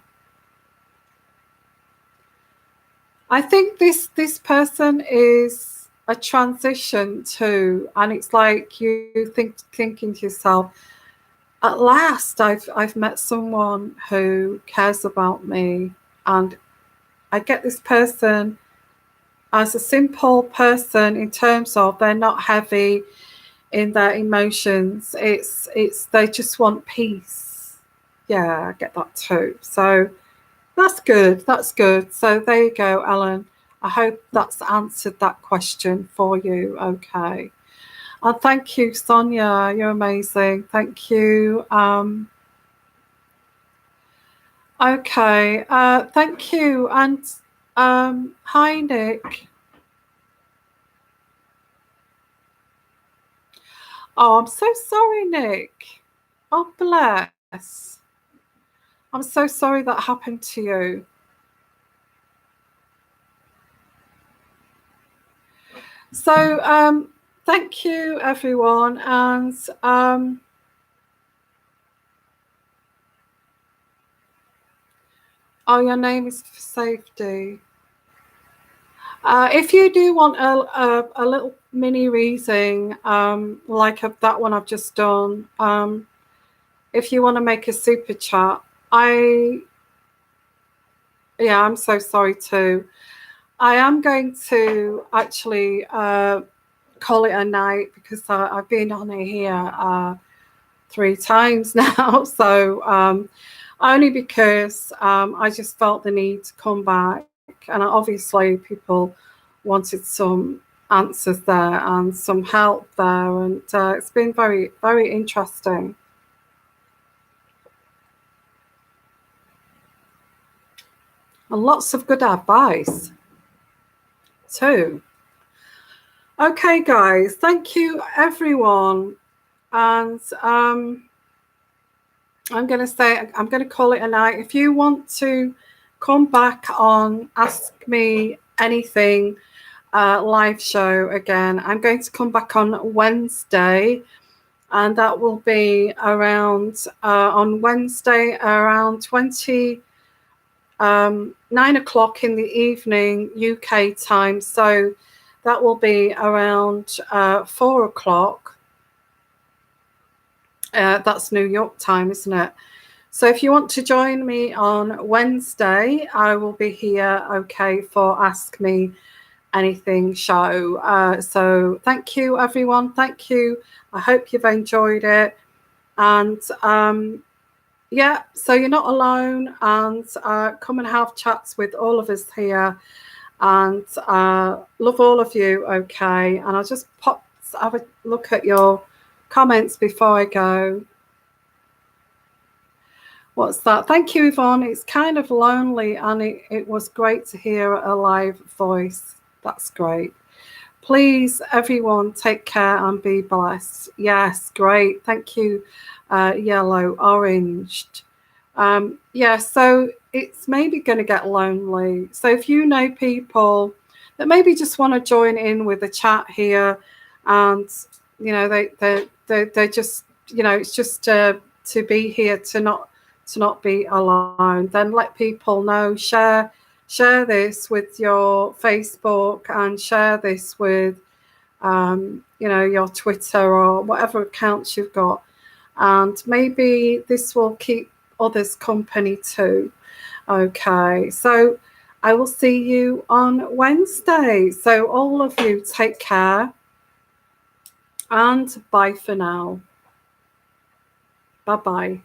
I think this person is a transition too, and it's like you thinking to yourself, at last I've met someone who cares about me, and I get this person as a simple person in terms of they're not heavy in their emotions. It's they just want peace. Yeah, I get that too. So that's good. That's good. So there you go, Ellen. I hope that's answered that question for you. Okay. And thank you, Sonia. You're amazing. Thank you. Okay. Thank you. And hi, Nick. Oh, I'm so sorry, Nick. Oh, bless. I'm so sorry that happened to you. So, thank you, everyone. And oh, your name is for safety. If you do want a little mini reading, like that one I've just done, if you want to make a super chat, I'm so sorry too. I am going to actually call it a night, because I've been on here 3 times now. So only because I just felt the need to come back, and obviously people wanted some answers there and some help there, and it's been very, very interesting. And lots of good advice too. Okay, guys, thank you, everyone. And I'm going to call it a night. If you want to come back on Ask Me Anything live show again, I'm going to come back on Wednesday, and that will be around on Wednesday around 9 o'clock in the evening UK time. So that will be around 4 o'clock. That's New York time, isn't it? So if you want to join me on Wednesday, I will be here, okay, for Ask Me Anything show. So thank you, everyone. Thank you. I hope you've enjoyed it. And yeah, so you're not alone, and come and have chats with all of us here. And love all of you, okay? And I'll just have a look at your comments before I go. What's that? Thank you, Yvonne. It's kind of lonely, and it was great to hear a live voice. That's great. Please, everyone, take care and be blessed. Yes, great. Thank you, yellow, oranged. Yeah, so it's maybe going to get lonely. So if you know people that maybe just want to join in with the chat here, and they just, it's just to be here, to not be alone, then let people know. Share this with your Facebook, and share this with your Twitter or whatever accounts you've got, and maybe this will keep others company too. Okay, so I will see you on Wednesday. So all of you, take care, and bye for now. Bye-bye.